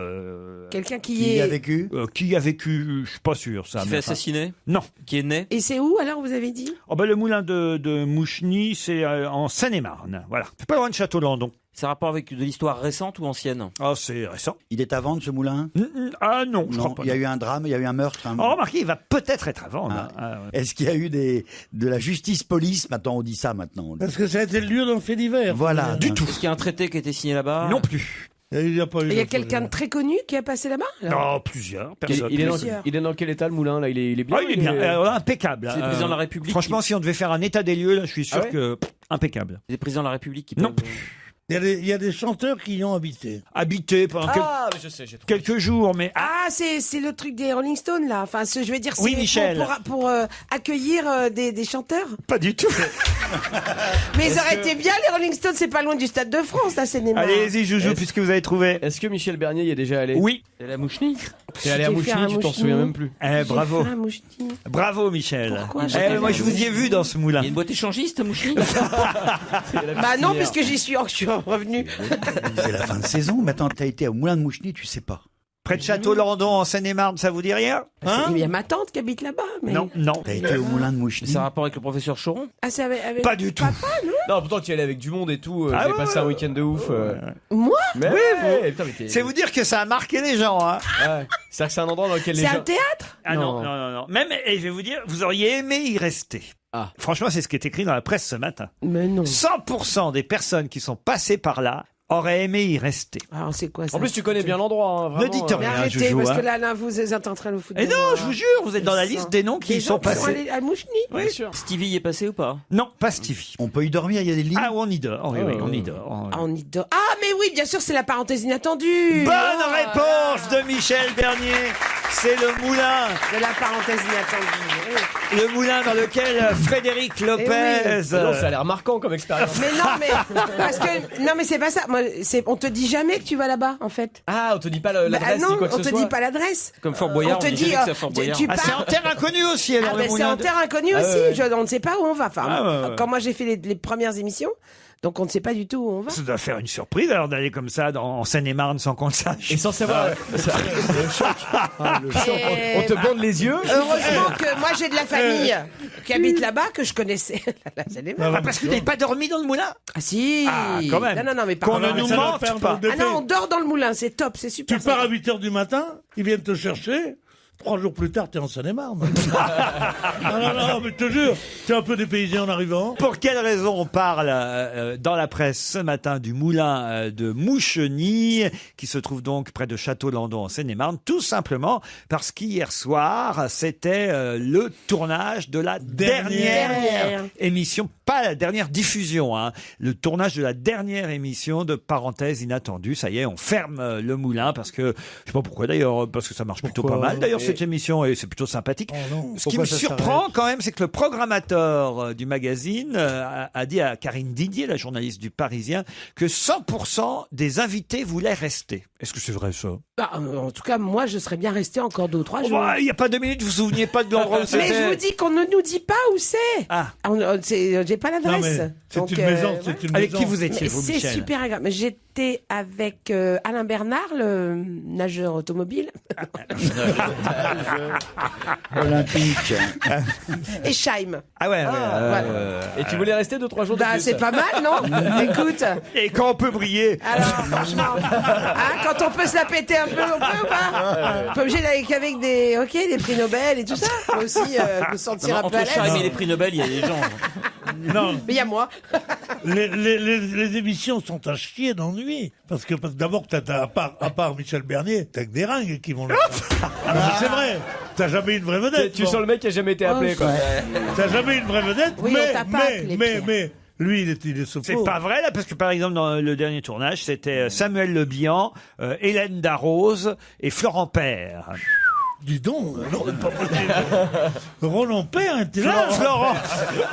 Quelqu'un qui est... vécu Qui a vécu, je suis pas sûr, ça. Qui mais fait enfin- assassiner? Non. Qui est né? Et c'est où alors vous avez dit? Oh ben, le moulin de Moucheny, c'est en Seine-et-Marne. Voilà. C'est pas loin de Château-Landon. C'est rapport avec de l'histoire récente ou ancienne? Oh, c'est récent. Il est à vendre ce moulin? Ah non, je Non, crois pas. il y a eu un drame, il y a eu un meurtre. Oh, remarquez, il va peut-être être à vendre. Ah. hein. Ah, ouais. Est-ce qu'il y a eu de la justice police? Maintenant, on dit ça maintenant. Parce que ça a été le lieu d'un fait divers. Voilà. Du tout. Est-ce qu'il y a un traité qui a été signé là-bas? Non plus. Il y a pas eu. Il y a quelqu'un de très connu qui a passé là-bas? Non, plusieurs. Personne. Il Plusieurs. est dans quel état le moulin là? Il est bien. Ah, il est bien. Impeccable. C'est le président de la République Franchement, si on devait faire un état des lieux, là, je suis sûr Ah ouais que impeccable. Des présidents de la République qui Non. peuvent... Il y a des chanteurs qui y ont habité. Habité pendant Ah, mais je sais, j'ai trouvé. quelques jours, mais Ah, c'est le truc des Rolling Stones là. Enfin, je veux dire, c'est Oui, Michel. pour accueillir des chanteurs. pas du tout. Mais ils auraient été bien les Rolling Stones. C'est pas loin du Stade de France, là, c'est Neymar. Allez-y, Joujou, Est-ce- puisque vous avez trouvé. Est-ce que Michel Bernier y est déjà allé? Oui. C'est la Moucheny? T'es allé à J'ai fait un Moucheny, tu t'en Moucheny. souviens même plus. Bravo. J'ai fait un Moucheny. Bravo, Michel. Pourquoi Moi, je vous y ai vu dans ce moulin. Il y a une boîte échangiste à Moucheny? Bah non, puisque je suis revenu. C'est la fin de saison. Maintenant, t'as été au moulin de Moucheny, tu sais pas. Près de Château-Landon, en Seine-et-Marne, ça vous dit rien? Hein, il y a ma tante qui habite là-bas. Mais... Non, non. T'as été au moulin de Moucheny. C'est un rapport avec le professeur Choron? Ah, c'est avec Pas du tout. papa, non? Non, pourtant tu y allais avec du monde et tout. Ah J'ai ouais, passé un week-end de ouf. Moi? Mais Oui, ouais, putain, mais t'es- C'est vous dire que ça a marqué les gens, hein. Ouais. C'est-à-dire que c'est un endroit dans lequel les C'est gens. un théâtre? Ah non, Non. non, non, non. Même, et je vais vous dire, vous auriez aimé y rester. Ah. Franchement, c'est ce qui est écrit dans la presse ce matin. Mais non. 100% des personnes qui sont passées par là auraient aimé y rester. Alors, c'est quoi ça? En plus, tu connais bien l'endroit. Hein, vraiment, Ne dites Mais rien, arrêtez, Joujou, parce hein. que là, vous êtes en train de vous foutre Et de non, moi. je vous jure, vous êtes dans la liste des noms qui Des y sont gens qui sont passés. allés à Moucheny? Bien sûr. Stevie y est passé ou pas? Non, pas Stevie. On peut y dormir, il y a des lits. Ah, on y dort. Oui, oui, on y dort. Ah, on y dort. Ah, mais oui, bien sûr, c'est la parenthèse inattendue. Bonne réponse de Michel Bernier. C'est le moulin. De la parenthèse inattendue. Oui. Le moulin dans lequel Frédéric Lopez. Non, ça a l'air marquant comme expérience. Mais non, mais parce que non, mais c'est pas ça. Moi, on te dit jamais que tu vas là-bas, en fait. Ah, on te dit pas l'adresse Bah non, ni quoi que on ce te soit. dit pas l'adresse. Comme Fort Boyard, On te on dit dit, jamais que c'est à Fort Boyard. tu Ah, c'est pars. en terre inconnue aussi, alors Ah, le ben, c'est moulin. en terre inconnue Ah, aussi. ouais. On ne sait pas où on va. Enfin, Ah, ouais, ouais. quand moi j'ai fait les premières émissions, donc on ne sait pas du tout où on va. Ça doit faire une surprise alors d'aller comme ça en Seine-et-Marne sans qu'on le sache. Et sans savoir. Le choc. Ah, le choc. On te bande les yeux. Heureusement que moi j'ai de la famille famille qui habite là-bas que je connaissais. Parce que vous n'avez pas dormi dans le moulin? Ah si. Ah, quand même. Non, mais Qu'on ne nous mente pas. Ah non, on dort dans le moulin, c'est top, c'est super. Tu pars à 8h du matin, ils viennent te chercher. 3 jours plus tard, t'es en Seine-et-Marne. non, mais je te jure, t'es un peu dépaysé en arrivant. Pour quelle raison on parle dans la presse ce matin du moulin de Moucheny, qui se trouve donc près de Château-Landon en Seine-et-Marne? Tout simplement parce qu'hier soir, c'était le tournage de la dernière émission, pas la dernière diffusion, hein, le tournage de la dernière émission de Parenthèse inattendue. Ça y est, on ferme le moulin parce que, je sais pas pourquoi d'ailleurs, parce que ça marche plutôt pas mal d'ailleurs cette émission et c'est plutôt sympathique. Ce qui me surprend quand même, c'est que le programmateur du magazine a dit à Karine Didier, la journaliste du Parisien, que 100% des invités voulaient rester. Est-ce que c'est vrai ça? En tout cas, moi, je serais bien resté encore 2 ou 3 jours. Il n'y a pas 2 minutes, vous vous souveniez pas de l'endroit où c'était? Mais je vous dis qu'on ne nous dit pas où c'est. J'ai pas l'adresse. C'est une maison. Avec qui vous étiez, vous, Michel? C'est super agréable. J'étais avec Alain Bernard, le nageur automobile. Olympique. Et Scheim. Ah ouais. Et tu voulais rester 2-3 jours de plus? C'est pas mal, non? Écoute. Et quand on peut briller? Alors, franchement. Quand on peut se la péter un peu, on peut ou pas? Pas obligé d'aller qu'avec des prix Nobel et tout ça. Faut aussi me sentir un peu à l'aise. Entre Scheim et les prix Nobel, il y a des gens. Non. Mais il y a moi. Les émissions sont à chier d'ennui. Parce que d'abord, à part Michel Bernier, t'as que des ringues qui vont le faire. C'est vrai. T'as jamais une vraie vedette. Tu sens le mec qui a jamais été appelé, quoi. T'as jamais une vraie vedette, Oui, on t'a pas appelé, mais, lui, il est sauf. C'est pas vrai, là, parce que par exemple, dans le dernier tournage, c'était Samuel Le Bihan, Hélène Darroze et Florent Père. Dis donc, non, c'est pas possible. Roland Père était là. Florent.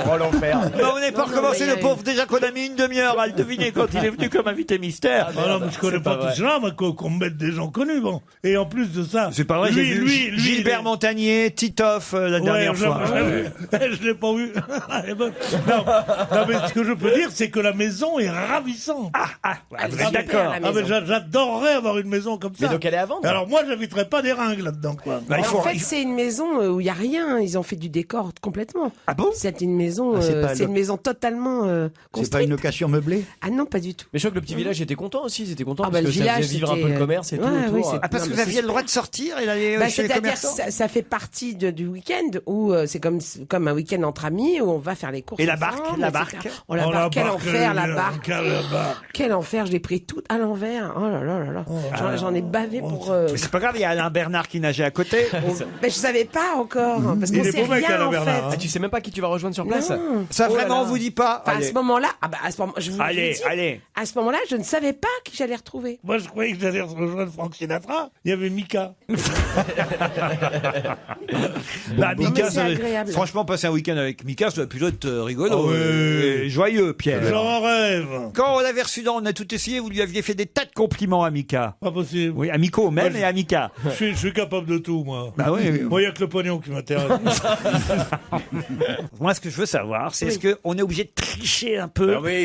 Roland Père. On n'est pas recommencé, le pauvre. Déjà qu'on a mis une demi-heure à le deviner quand il est venu comme invité mystère. Ah non, mais je connais pas tout cela, mais qu'on mette des gens connus, bon. Et en plus de ça. C'est pas vrai, j'ai vu Gilbert Montagnier, Titoff la dernière fois. Je l'ai pas vu. Non, mais ce que je peux dire, c'est que la maison est ravissante. Vous êtes d'accord? Mais j'adorerais avoir une maison comme ça. Mais donc elle est à vendre? Alors moi, j'inviterais pas des ringues là-dedans, quoi. En fait, c'est une maison où il n'y a rien. Ils ont fait du décor complètement. Ah bon? C'est une maison, c'est une maison totalement construite. C'est pas une location meublée? Ah non, pas du tout. Mais je crois que le petit village était content aussi. C'était content parce le que ça village, faisait vivre un peu le commerce et tout autour. Parce que vous aviez le droit de sortir et d'aller chez les c'est-à-dire commerçants? ça fait partie du week-end où c'est comme un week-end entre amis où on va faire les courses. Et la barque, ensemble, la etc. barque. Oh la barque, quel enfer la barque. Quel enfer, je l'ai pris tout à l'envers. Oh là là là là. J'en ai bavé pour. Mais c'est pas grave, il y a Alain Bernard qui nageait à côté. Mais je savais pas encore parce qu'on sait rien en fait. Ah, tu sais même pas qui tu vas rejoindre sur place? Non. Ça vraiment, on vous dit pas? Enfin, à ce moment-là, je vous Allez, dis, allez. à ce moment-là, je ne savais pas qui j'allais retrouver. Moi, je croyais que j'allais rejoindre Frank Sinatra. Il y avait Mika. Mika, c'est agréable. franchement, passer un week-end avec Mika, ça doit plutôt être rigolo. Ah oui. Et joyeux, Pierre. J'en rêve. Quand on l'avait reçu on a tout essayé, vous lui aviez fait des tas de compliments à Mika. Pas possible. Oui, à Miko même Moi, et à Mika. Je suis capable de tout, moi. Bah oui. Moi, il n'y a que le pognon qui m'intéresse. Moi, ce que je veux savoir, c'est est-ce qu'on est obligé de tricher un peu? Oui,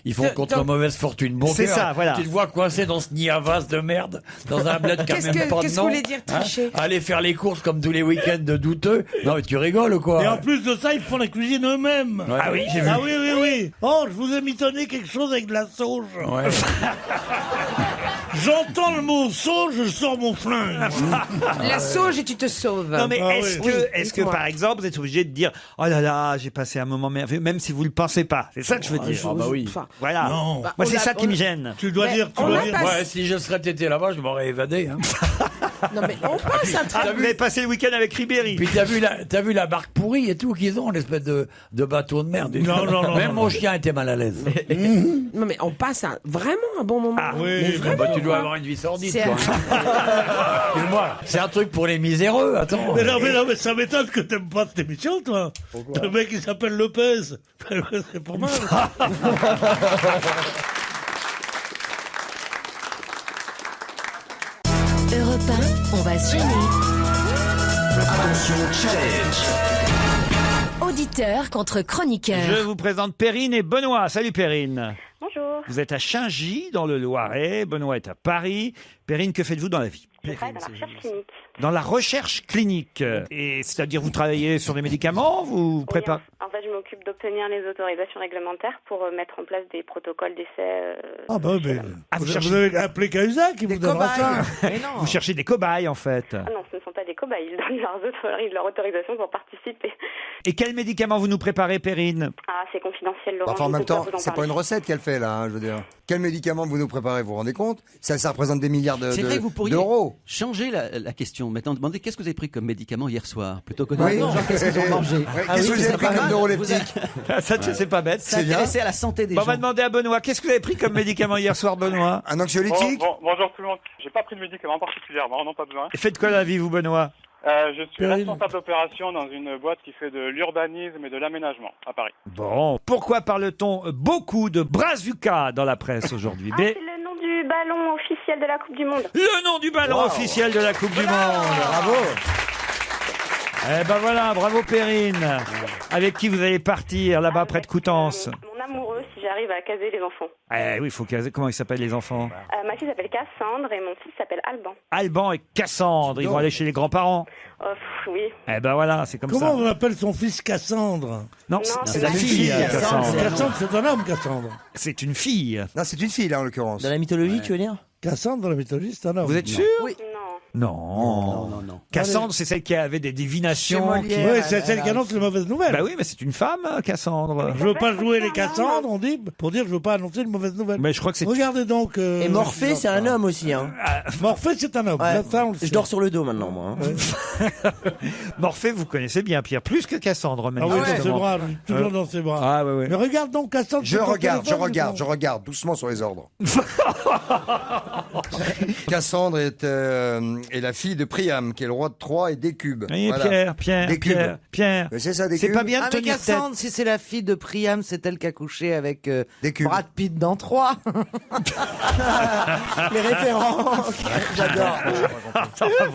ils font contre mauvaise fortune. Bon c'est cœur. ça, voilà. Tu te vois coincé dans ce niavas de merde, dans un bled qui a même pas de nom. Qu'est-ce que vous voulez dire tricher? Aller faire les courses comme tous les week-ends de douteux. Non, mais tu rigoles ou quoi? Et en plus de ça, ils font la cuisine eux-mêmes. Ouais. Ah oui, j'ai vu. Ah oui. Oh, je vous ai mitonné quelque chose avec de la sauge. Ouais. J'entends le mot sauge, je sors mon flingue. La sauge et tu te sauves. Non mais Ah est-ce oui. que par exemple vous êtes obligé de dire oh là là j'ai passé un moment merveilleux même si vous le pensez pas, c'est ça que je veux dire. Ah bah oui. Voilà. Non. Moi c'est ça qui me gêne. Tu dois dire. Ouais, si je serais tété là-bas, je m'aurais évadé. Hein. Non mais on passe un truc. Vous avez passé le week-end avec Ribéry. Puis t'as vu la barque pourrie et tout qu'ils ont, l'espèce de bateau de merde. Non. Même mon chien était mal à l'aise. Non mais on passe vraiment un bon moment. Ah oui. Mais vraiment, Bah, tu dois quoi. avoir une vie sordide. C'est- Toi. Excuse-moi, c'est un truc pour les miséreux. Attends. Mais non, mais ça m'étonne que t'aimes pas cette émission, toi. Le mec, il s'appelle Lopez. C'est pour mal. Europe 1, on va se gêner. Attention, challenge. Auditeur contre chroniqueur. Je vous présente Perrine et Benoît. Salut Perrine. Bonjour. Vous êtes à Chaingy dans le Loiret, Benoît est à Paris. Perrine, que faites-vous dans la vie? Je travaille dans la recherche clinique. Dans la recherche clinique. Et c'est-à-dire, vous travaillez sur des médicaments, vous préparez... En fait, je m'occupe d'obtenir les autorisations réglementaires pour mettre en place des protocoles d'essai. Ah bah mais vous cherchez- avez appelé Cahuzac qui vous donnera ça. Vous cherchez des cobayes, en fait. Ah non, ce ne sont pas des cobayes, ils donnent leur autorisation pour participer. Et quels médicaments vous nous préparez, Perrine? Ah, c'est confidentiel, Laurent. Enfin, en je même peux pas temps, vous en c'est pas parler. une recette qu'elle fait là, hein, je veux dire. Quel médicament vous nous préparez, vous vous rendez compte? Ça représente des milliards C'est vrai que vous pourriez d'euros. changer la question. Maintenant, demandez qu'est-ce que vous avez pris comme médicament hier soir, plutôt que de Oui. demander aux gens qu'est-ce qu'ils ont mangé. Ouais, qu'est-ce que vous avez pris comme neuroleptique? Ça, c'est pas bête. C'est intéressé à la santé des Bon, gens. on va demander à Benoît. Qu'est-ce que vous avez pris comme médicament hier soir, Benoît? Un anxiolytique? Bonjour tout le monde. J'ai pas pris de médicament particulièrement, non, pas besoin. Et faites quoi dans la vie, vous, Benoît? Je suis responsable d'opération dans une boîte qui fait de l'urbanisme et de l'aménagement à Paris. Bon, pourquoi parle-t-on beaucoup de Brazuca dans la presse aujourd'hui? Ah, c'est le nom du ballon officiel de la Coupe du Monde. Le nom du ballon officiel de la Coupe du Monde. Bravo. Eh ben voilà, bravo Perrine. Avec qui vous allez partir là-bas près de Coutances? Mon amoureux, si j'arrive à caser les enfants. Eh oui, il faut caser. Comment ils s'appellent les enfants? Ma fille s'appelle Cassandre et mon fils s'appelle Alban. Alban et Cassandre, ils vont aller chez les grands-parents. Oui. Eh ben voilà, c'est comme ça. Comment on appelle son fils Cassandre? Non, c'est la fille. Cassandre. Cassandre, c'est un homme, Cassandre. C'est une fille. Non, c'est une fille là en l'occurrence. Dans la mythologie, tu veux dire? Cassandre, dans la mythologie, c'est un homme. Vous êtes sûr? Oui. Non. Cassandre, c'est celle qui avait des divinations. Oui, c'est celle qui annonce les mauvaises nouvelles. Bah oui, mais c'est une femme, Cassandre. Je veux pas jouer les Cassandres, on dit, pour dire je veux pas annoncer une mauvaise nouvelle. Mais je crois que c'est... Regardez donc... Et Morphée, c'est un homme aussi. Hein. Morphée, c'est un homme. Ouais. Ça, on le Je sait. dors sur le dos maintenant, moi. Hein. Morphée, vous connaissez bien, Pierre, plus que Cassandre, Ah oui, dans ses manifestement. bras, lui, toujours dans ses bras. Ah ouais, ouais. Mais regarde donc Cassandre. Je sur ton regarde, téléphone, doucement sur les ordres. Cassandre est la fille de Priam, qui est le roi de Troie et d'Écube. Oui, Voilà. Pierre. Mais c'est ça, C'est pas bien de Ah, mais tenir tête. Cassandre, si c'est la fille de Priam, c'est elle qui a couché avec Brad Pitt dans 3. Les références. J'adore.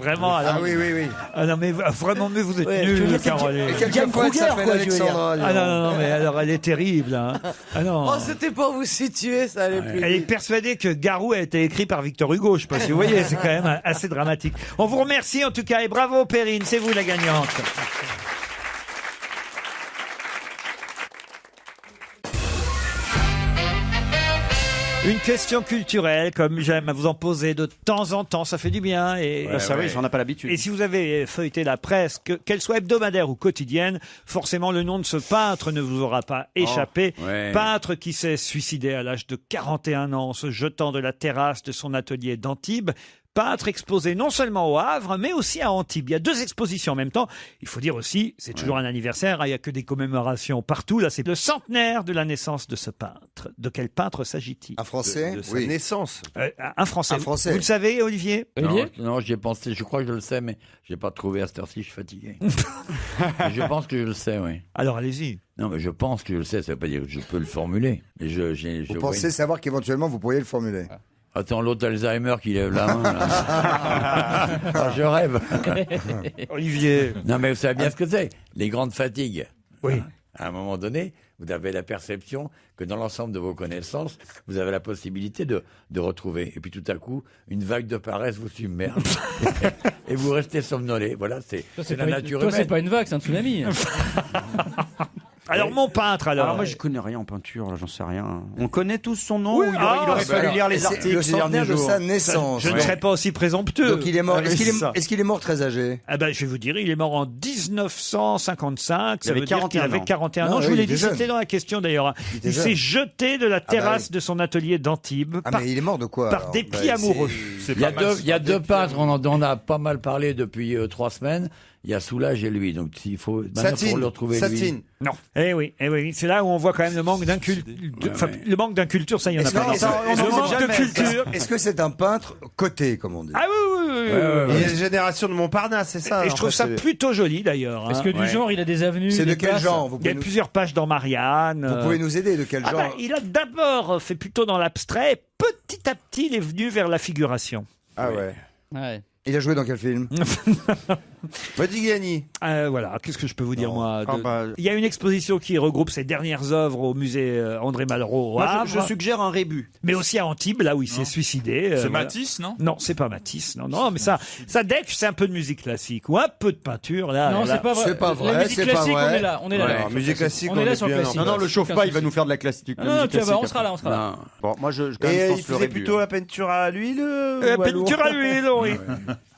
Vraiment, alors... Ah oui, oui, oui. Ah non, mais vraiment, mais vous êtes Ouais, je veux nuls, dire, c'est Caroline. Et quelquefois, elle s'appelle Alexandra. Ah non, mais alors, elle est terrible. Hein. Ah non. Oh, c'était pour vous situer, ça allait plus Elle est vite. persuadée que Garou a été écrit par Victor Hugo. Je sais pas si vous voyez, c'est quand même assez dramatique. On vous remercie en tout cas et bravo Perrine, c'est vous la gagnante. Une question culturelle, comme j'aime à vous en poser de temps en temps, ça fait du bien. Et Ça oui, on n'a pas l'habitude. Et si vous avez feuilleté la presse, qu'elle soit hebdomadaire ou quotidienne, forcément le nom de ce peintre ne vous aura pas échappé. ouais. Peintre qui s'est suicidé à l'âge de 41 ans en se jetant de la terrasse de son atelier d'Antibes. Peintre exposé non seulement au Havre, mais aussi à Antibes. Il y a deux expositions en même temps. Il faut dire aussi, c'est toujours un anniversaire, hein, il n'y a que des commémorations partout. Là, c'est le centenaire de la naissance de ce peintre. De quel peintre s'agit-il? Un Français? De sa Oui. naissance. Un Français. Un Français. Vous le savez, Olivier? Non, j'y ai pensé, je crois que je le sais, mais j'ai pas trouvé à cette heure-ci, je suis fatigué. Mais je pense que je le sais, oui. Alors allez-y. Non, mais je pense que je le sais, ça veut pas dire que je peux le formuler. Mais Vous pensez savoir qu'éventuellement vous pourriez le formuler? Attends, l'autre Alzheimer qui lève la main, là. Ah, je rêve. Olivier. Non, mais vous savez bien ce que c'est. Les grandes fatigues. Oui. À un moment donné, vous avez la perception que dans l'ensemble de vos connaissances, vous avez la possibilité de retrouver. Et puis tout à coup, une vague de paresse vous submerge. Et vous restez somnolé. Voilà, c'est la nature Toi, humaine. c'est pas une vague, c'est un tsunami. Alors mon peintre, alors. moi, je connais rien en peinture, là, j'en sais rien. On connaît tous son nom. Oui, ou il aurait fallu lire les articles Le les centenaire derniers de jours. sa naissance. Je ne serais pas aussi présomptueux. Donc il est mort. Ah, oui, c'est ça. Est-ce qu'il est mort très âgé? Ah ben, je vais vous dire, il est mort en 1955. Ça avait veut dire qu'il 41 avait ans. 41 Non, ans. Je oui, vous l'ai il dit, était jeune. c'était dans la question d'ailleurs. était Il jeune. s'est jeté de la terrasse oui. de son atelier d'Antibes Ah, par, mais il est mort de quoi? par alors? dépit Bah, amoureux. c'est- Il y a deux peintres, on en a pas mal parlé depuis 3 semaines. Il y a Soulages et lui. Donc s'il faut maintenant, pour Satine. le retrouver Satine. lui. Non. Eh oui, c'est là où on voit quand même le manque le manque d'inculture, ça, il y en a Est-ce pas. que- On est-ce en que- manque de culture. Est-ce que c'est un peintre coté, comme on dit? Ah oui. Il y a une génération de Montparnasse, c'est ça. Et je en trouve fait, ça c'est- plutôt joli d'ailleurs. Est-ce hein. que du genre, il a des avenues C'est de des quel places genre? Vous Il y a pouvez, nous... plusieurs pages dans Marianne. vous pouvez nous aider? De quel Ah genre? bah, il a d'abord fait plutôt dans l'abstrait. Petit à petit, il est venu vers la figuration. Ah ouais. Ouais. Il a joué dans quel film? Modigliani. Voilà, qu'est-ce que je peux vous dire, moi Ah, bah. Il y a une exposition qui regroupe ses dernières œuvres au musée André Malraux au Moi, Havre. je suggère un rébut. Mais aussi à Antibes, là où il s'est suicidé. C'est voilà. Matisse, non? Non, c'est pas Matisse. Non, mais ça dès que c'est un peu de musique classique ou un peu de peinture, là. Non, là. c'est pas vrai. C'est pas vrai, La musique c'est pas classique, vrai. on est là. On est là. Alors, musique classique, On est là est sur le bien, classique. non. Non, le chauffe pas, il va nous faire de la classique. Non, non, tu vas voir, on sera là, on sera là. Bon, moi, je quand même, Et pense il le faisait rébut, plutôt hein. la peinture à l'huile ou à l'eau Peinture à l'huile, oui.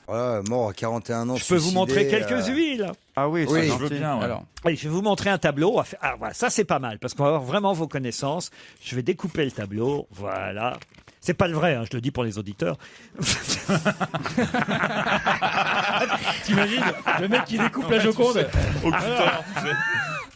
Voilà, mort à 41 ans. Je peux vous montrer quelques huiles. Ah oui, Oui, ça Je veux bien, ouais. Alors, Allez, je vais vous montrer un tableau. Ah, voilà, ça c'est pas mal parce qu'on va avoir vraiment vos connaissances. Je vais découper le tableau. Voilà. C'est pas le vrai, hein, je le dis pour les auditeurs. t'imagines le mec qui découpe la Joconde. Au cutter.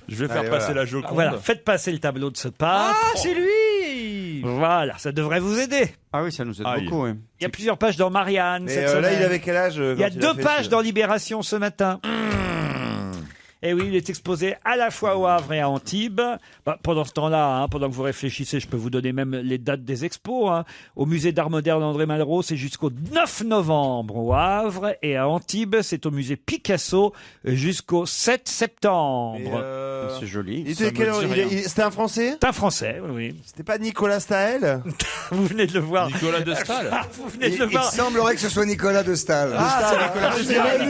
Je vais faire Allez, passer voilà. la Joconde. Voilà, faites passer le tableau de ce Ah, peintre. c'est lui. Voilà, ça devrait vous aider. Ah oui, ça nous aide Aïe. beaucoup, oui. Il y a plusieurs pages dans Marianne. Mais cette là, semaine. il avait quel âge Il y a 2 pages dans Libération ce matin. Et oui, il est exposé à la fois au Havre et à Antibes. Bah, pendant ce temps-là, hein, pendant que vous réfléchissez, je peux vous donner même les dates des expos. Hein. Au musée d'art moderne André Malraux, c'est jusqu'au 9 novembre au Havre. Et à Antibes, c'est au musée Picasso jusqu'au 7 septembre. C'est joli. Il était quel- C'était un Français? C'est un Français, oui. C'était pas Nicolas Staël? Vous venez de le voir. Nicolas de Staël. Vous venez de le Il voir. semblerait que ce soit Nicolas de Staël. Nicolas de Staël.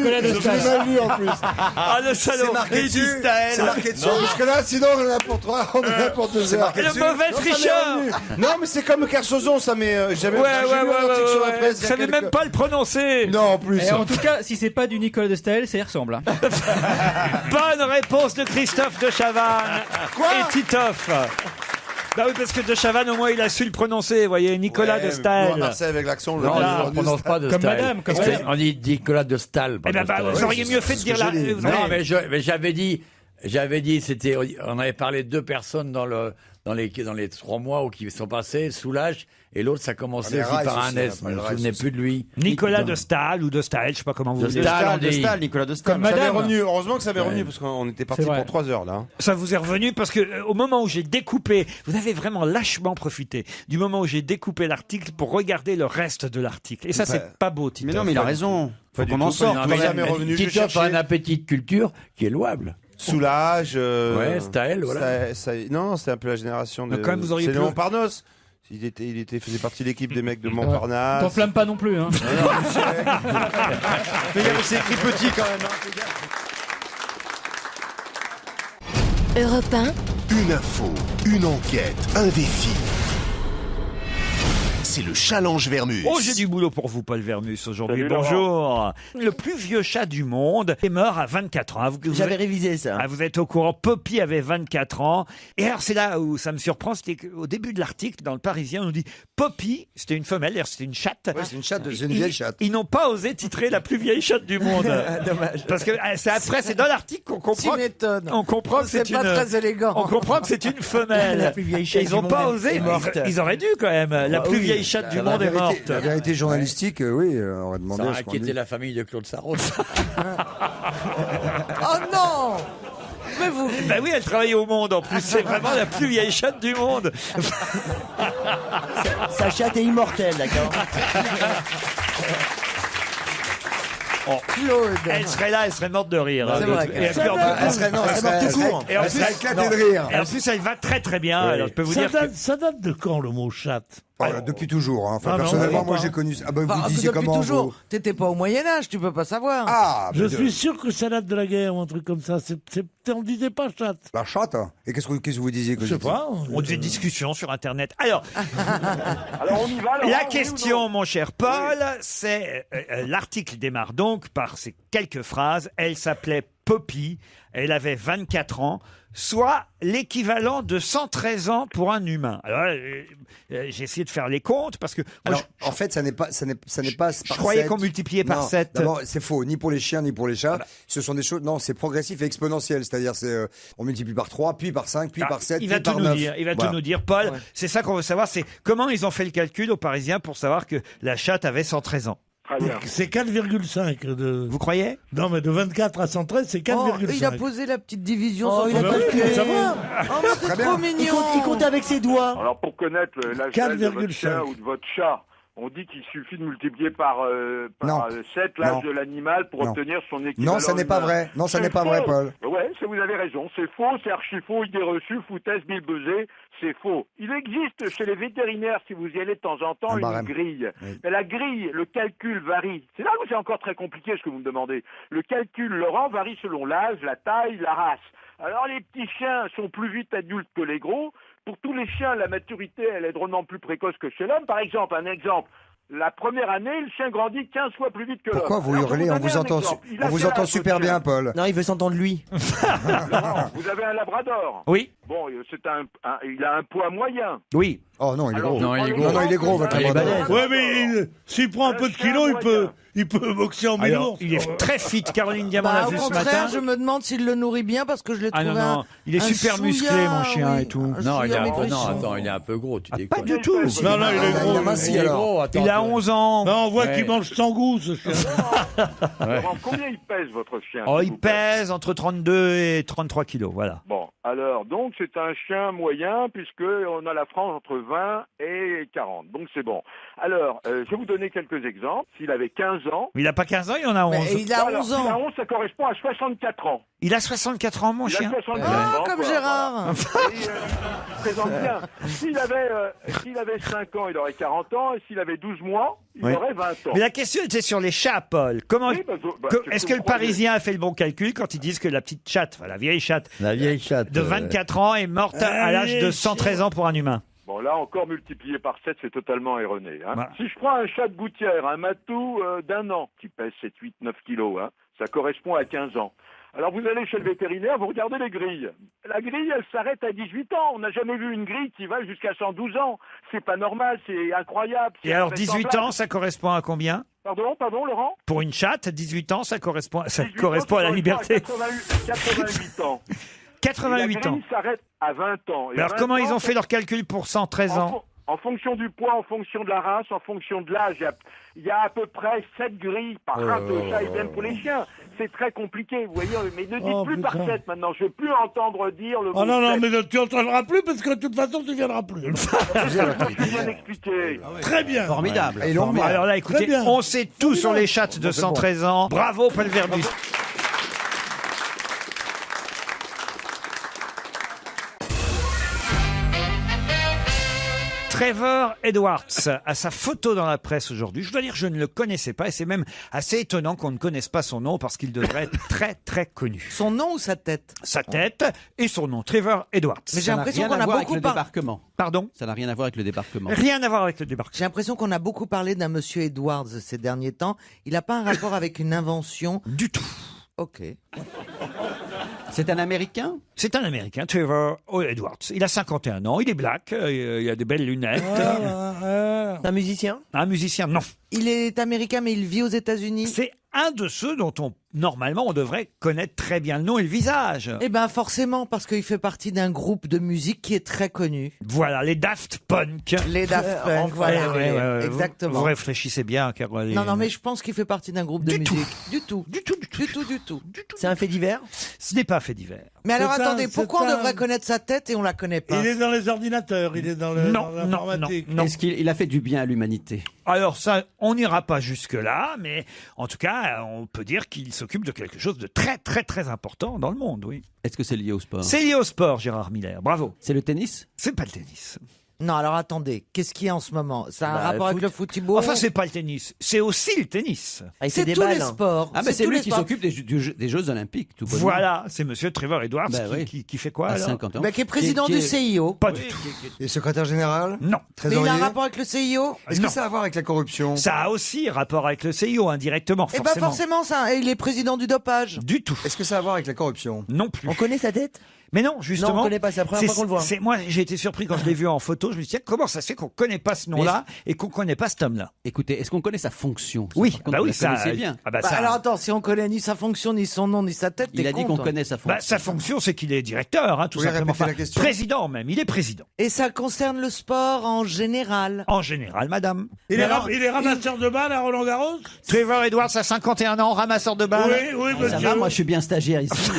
Je l'ai mal vu en plus. Ah, le salaud. C'est marqué dessus. Staël. C'est marqué dessus. Parce que là, sinon, on en a pour 3, on en a pour 2 heures. Le mauvais tricheur. Non, mais c'est comme Kersozon, ça m'est. J'avais Ouais, j'ai lu un article sur la ouais. presse. Vous il y a savez quelques- même pas le prononcer. Non, en plus. Et en tout cas, si c'est pas du Nicolas de Staël, ça y ressemble. Hein. Bonne réponse de Christophe de Chavannes et Titoff. Bah oui, parce que de Chavannes, au moins, il a su le prononcer. Vous voyez, Nicolas Ouais, de nous, à Staël. Marseille, avec l'accent, Non, Voilà. on ne prononce pas de Comme Staël. madame, comme C'est- madame. On dit Nicolas de Staël. pas Eh ben, de bah, Staël. vous auriez mieux fait de dire là. Non, mais j'avais dit, c'était, on avait parlé de 2 personnes dans les 3 mois où qui sont passés, Soulage, et l'autre, ça commençait Les aussi Rice par un aussi, on a S, mais parlé je de me Rice souvenais aussi. plus de lui. Nicolas de Staël ou de Staël, je sais pas comment vous De dites. Staël. De Staël, Nicolas de Staël. Comme Ça m'est madame. revenu, heureusement que ça m'est revenu, parce qu'on était parti C'est vrai. pour 3 heures, là. Ça vous est revenu parce que au moment où j'ai découpé, vous avez vraiment lâchement profité du moment où j'ai découpé l'article pour regarder le reste de l'article. Et ça, c'est pas beau, Titoff. Mais non, mais il a raison. Faut qu'on en sorte. Non, Quand mais ça m'est revenu, je Titoff a cherchais. un appétit de culture qui est louable. Soulage. Ouais, Staël, voilà. Non, c'était un peu la génération de. Mais quand même, vous auriez c'est pu- le Montparnasse. Il faisait partie de l'équipe des mecs de Montparnasse. T'enflamme pas non plus. Hein. Fais gaffe, c'est écrit petit quand même. Hein. Europe 1, Une info, une enquête, un défi. C'est le challenge Vermus. Oh, j'ai du boulot pour vous, Paul Vermus, aujourd'hui. Salut, Bonjour. Le plus vieux chat du monde est mort à 24 ans. J'avais révisé ça. Ah, vous êtes au courant, Poppy avait 24 ans. Et alors, c'est là où ça me surprend, c'était qu'au début de l'article, dans le Parisien, on nous dit Poppy, c'était une femelle, d'ailleurs, c'était une chatte. Ouais, c'est une chatte, c'est une vieille chatte. Ils n'ont pas osé titrer la plus vieille chatte du monde. Dommage. Parce que c'est après, c'est dans l'article qu'on Tu comprend. m'étonnes. On comprend que C'est c'est pas une. très élégant. On comprend que c'est une femelle. La plus vieille Et chatte ils n'ont du pas monde osé. est morte. Ils auraient dû quand même. La plus vieille chatte du monde est morte. La vérité journalistique, oui, on aurait demandé Ça à a ce qu'on inquiété dit. la famille de Claude Sarraute. Oh non. Mais vous. Bah oui, elle travaille au Monde en plus. C'est vraiment la plus vieille chatte du monde. Sa chatte est immortelle, d'accord. Claude. Elle serait là, elle serait morte de rire. C'est vrai. Et puis, en plus- Elle serait, non, elle serait, tout court. Et en elle plus, serait éclatée non. de rire. Et en plus, elle va très très bien. Alors, je peux vous dire que... Ça date de quand le mot chatte? Depuis toujours. Hein. Enfin, Ah non, personnellement, non, moi, pas. j'ai connu. Ah, bah, Enfin, vous disiez depuis comment toujours. vous... T'étais pas au Moyen-Âge, tu peux pas savoir. Ah, Je bah, suis sûr que ça date de la guerre ou un truc comme ça. On disait pas chatte. La chatte. Hein. Et qu'est-ce que vous disiez que Je sais pas. On faisait discussion sur Internet. Alors, Alors on y va, Laurent, la oui ou question, non mon cher Paul, c'est... l'article démarre donc par ces quelques phrases. Elle s'appelait Poppy. Elle avait 24 ans. Soit l'équivalent de 113 ans pour un humain. Alors, j'ai essayé de faire les comptes parce que... moi, Alors, en fait, ça n'est pas par je croyais 7. qu'on multipliait par Non, 7. D'abord, c'est faux, ni pour les chiens, ni pour les chats. Ce sont des choses, non, c'est progressif et exponentiel. C'est-à-dire, on multiplie par 3, puis par 5, puis par 7, il va puis tout par nous 9. dire. Il va Voilà. tout nous dire. Paul, Ouais. c'est ça qu'on veut savoir, c'est comment ils ont fait le calcul aux Parisiens pour savoir que la chatte avait 113 ans. Très bien. C'est 4,5 de. Vous croyez? Non, mais de 24 à 113, c'est 4,5. il a posé la petite division Oh, sur il a son bah oui, calcul. faut savoir. Oh, mais c'est Très trop bien. mignon. Il compte avec ses doigts. Alors pour connaître l'âge de votre 4,5. chien ou de votre chat, On dit qu'il suffit de multiplier par Non. 7 l'âge Non. de l'animal pour Non. obtenir son équivalent. Non, ça n'est pas humain. vrai. Non, ça C'est n'est pas vrai, faux. Paul. Ouais, ça, vous avez raison. C'est faux, c'est archi faux, idée reçue, foutaise, bilbesée, c'est faux. Il existe chez les vétérinaires, si vous y allez de temps en temps, Un une barème. grille. Mais la grille, le calcul varie. C'est là où c'est encore très compliqué ce que vous me demandez. Le calcul, Laurent, varie selon l'âge, la taille, la race. Alors les petits chiens sont plus vite adultes que les gros. Pour tous les chiens, la maturité, elle est drôlement plus précoce que chez l'homme. Par exemple, un exemple. La première année, le chien grandit 15 fois plus vite que l'homme. Pourquoi vous Alors, je hurlez? vais On donner vous un entend, exemple. Il a on vous quel entend âge, super votre bien, chien Paul. Non, il veut s'entendre lui. Laurent, vous avez un labrador. Oui. Bon, il a un poids moyen. Oui. Oh non, il est Alors, gros. non, il est gros. Non, il est gros, votre Il est labrador. Ouais, mais s'il prend un peu de kilos, il peut boxer en Alors, mi-ours. il est très fit. Caroline Diamant l'a Bah, au vu ce contraire, matin. je me demande s'il le nourrit bien parce que je l'ai Ah trouvé non, non, il est un super chouïa, musclé, mon chien, oui. et tout. Non, il est un peu, maigrichon. non, attends, il est un peu gros, tu déconnes. Pas du tout. Non, non, il est gros. Il a minci, Il est alors. gros, attends. Il a 11 ans. Non, on voit Ouais. qu'il mange sans goût, ce chien. Laurent, combien il pèse, votre chien? Oh, s'il il vous plaît pèse entre 32 et 33 kilos, voilà. Bon, alors, donc, c'est un chien moyen, puisque on a la frange entre 20 et 40. Donc, c'est bon. Alors, je vais vous donner quelques exemples. S'il avait 15 ans... Il a pas 15 ans, il en a 11. Mais il a Alors, 11 s'il a ans. 11, ça correspond à 64 ans. Il a 64 ans, mon Il a chien. 64 Ah, ans, comme quoi, Gérard. voilà. Et, il se présente bien. S'il avait 5 ans, il aurait 40 ans. Et s'il avait 12 mois, il Oui. aurait 20 ans. Mais la question était sur les chats, Paul. Comment Oui, c'est est-ce ce que que le vous croyez. Parisien a fait le bon calcul quand ils disent que la petite chatte, enfin la vieille chatte La vieille chatte. de 24 ans est morte à l'âge de 113 ans pour un humain? Bon, là, encore multiplié par 7, c'est totalement erroné. Hein. Voilà. Si je prends un chat de gouttière, un matou d'un an, qui pèse 7, 8, 9 kilos, hein, ça correspond à 15 ans. Alors, vous allez chez le vétérinaire, vous regardez les grilles. La grille, elle s'arrête à 18 ans. On n'a jamais vu une grille qui va jusqu'à 112 ans. C'est pas normal, c'est incroyable. c'est Et alors 18 invraisemblable. ans, ça correspond à combien? Pardon, Laurent? Pour une chatte, 18 ans, ça correspond 18 correspond ans, à la ça liberté. 88 ans. 88 Et la ans. grille s'arrête à 20 ans. Et Mais alors 20 comment ils ans, ont fait leur calcul pour 113 ans? En fonction du poids, en fonction de la race, en fonction de l'âge, il y a à peu près 7 grilles par race de chat et même pour les chiens. C'est très compliqué, vous voyez, mais ne dites Oh, plus putain. par 7 maintenant. Je ne veux plus entendre dire le mot Oh non, non, 7. mais tu n'entendras plus parce que de toute façon, tu ne viendras plus. Je viens d'expliquer. Très bien. Formidable. Et long, Alors là, écoutez, Très bien. on sait tout sur les chattes de 113 ans. Bravo, Paul Verbus. Trevor Edwards a sa photo dans la presse aujourd'hui. Je dois dire, je ne le connaissais pas et c'est même assez étonnant qu'on ne connaisse pas son nom parce qu'il devrait être très très connu. Son nom ou sa tête? Sa tête et son nom, Trevor Edwards. Mais j'ai l'impression qu'on a avec beaucoup le parlé. débarquement. Pardon? Ça n'a rien à voir avec le débarquement. Rien à voir avec le débarquement. J'ai l'impression qu'on a beaucoup parlé d'un monsieur Edwards ces derniers temps. Il n'a pas un rapport avec une invention? Du tout. Ok. C'est un Américain? C'est un Américain, Trevor Edwards. Il a 51 ans, il est black, il a des belles lunettes. C'est un musicien? Un musicien, non. Il est américain, mais il vit aux États-Unis. C'est un de ceux dont normalement, on devrait connaître très bien le nom et le visage. Eh ben forcément, parce qu'il fait partie d'un groupe de musique qui est très connu. Voilà, les Daft Punk. Les Daft Punk, voilà. Ouais, Exactement. Vous réfléchissez bien, Caroline. Non, mais je pense qu'il fait partie d'un groupe de Du musique. tout. Du tout. Du tout. C'est un fait divers? Ce n'est pas un fait divers. Mais alors C'est attendez, un- pourquoi c'est on un- devrait connaître sa tête et on la connaît pas? Il est dans les ordinateurs, il est dans Non, l'informatique. non. Est-ce qu'il a fait du bien à l'humanité? Alors ça, on n'ira pas jusque-là, mais en tout cas, on peut dire qu'il s'occupe de quelque chose de très très très important dans le monde, oui. Est-ce que c'est lié au sport? C'est lié au sport, Gérard Miller, bravo. C'est le tennis? C'est pas le tennis. Non, alors attendez, qu'est-ce qu'il y a en ce moment? Ça a un Bah, rapport avec foot. le football? Enfin, c'est pas le tennis, c'est aussi le tennis. Ah, il fait C'est des tous les balles, hein. sports. Ah, mais c'est tous lui les qui sports. s'occupe des Jeux Olympiques, tout bonnement. Voilà, c'est monsieur Trevor Edwards Bah oui. qui fait quoi À alors 50 ans. Bah, qui est président Qui du est- CIO. Pas du tout. Et secrétaire général? Non. Mais il a Trésorier? un rapport avec le CIO? Est-ce Non. que ça a à voir avec la corruption? Ça a aussi rapport avec le CIO indirectement, Eh ben forcément. forcément, ça, il est président du dopage. Du tout. Est-ce que ça a à voir avec la corruption? Non plus. On connaît sa tête? Mais non, justement. Non, on connaît pas, c'est la première fois qu'on le voit. Moi, j'ai été surpris quand je l'ai vu en photo. Je me suis dit, tiens, comment ça se fait qu'on connaît pas ce nom-là et qu'on connaît pas cet homme-là? Écoutez, est-ce qu'on connaît sa fonction? Oui, Par contre, bah vous oui, la ça. connaissez bien. Ah bah Bah, ça. alors attends, si on connaît ni sa fonction, ni son nom, ni sa tête, Il t'es a dit con, qu'on toi. connaît sa fonction. Bah, sa fonction, c'est qu'il est directeur, hein, tout Vous pouvez simplement. répéter la question Président même. Il est président. Et ça concerne le sport en général. En général, madame. Il est ramasseur de balles à Roland Garros? Trevor Edwards a 51 ans, ramasseur de balles. Oui, Ça monsieur. va, moi je suis bien stagiaire ici.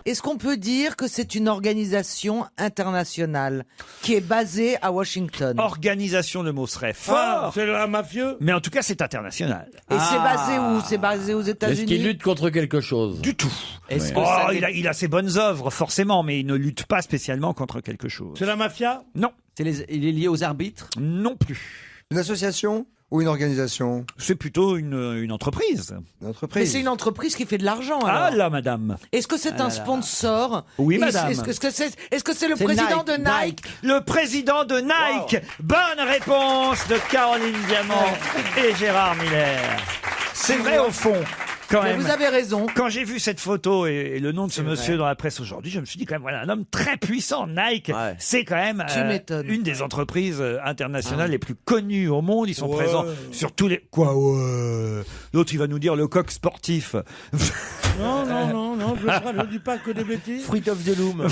Est-ce qu'on peut dire dire que c'est une organisation internationale qui est basée à Washington. Organisation, le mot serait fort. Ah, c'est un mafieux. Mais en tout cas, c'est international. Et c'est basé où? C'est basé aux Est-ce États-Unis? qu'il lutte contre quelque chose? Du tout. Est-ce que Oh, ça il a ses bonnes œuvres, forcément, mais il ne lutte pas spécialement contre quelque chose. C'est la mafia? Non. Il est lié aux arbitres? Non plus. Une association ou une organisation? C'est plutôt une entreprise. Une Mais entreprise. c'est une entreprise qui fait de l'argent, Ah alors. là, madame. Est-ce que c'est un sponsor? Oui, Est-ce- madame. Est-ce que c'est le président de Nike? Le président de Nike. Bonne réponse de Caroline Diamant et Gérard Miller. C'est vrai au fond. Quand Mais même. vous avez raison. Quand j'ai vu cette photo et le nom de ce monsieur dans la presse aujourd'hui, je me suis dit quand même, voilà, un homme très puissant. Nike, c'est quand même Tu m'étonnes. une des entreprises internationales les plus connues au monde. Ils sont présents sur tous les... Quoi, ouais. L'autre, il va nous dire le coq sportif. Non, je ne dis pas que des bêtises. Fruit of the Loom.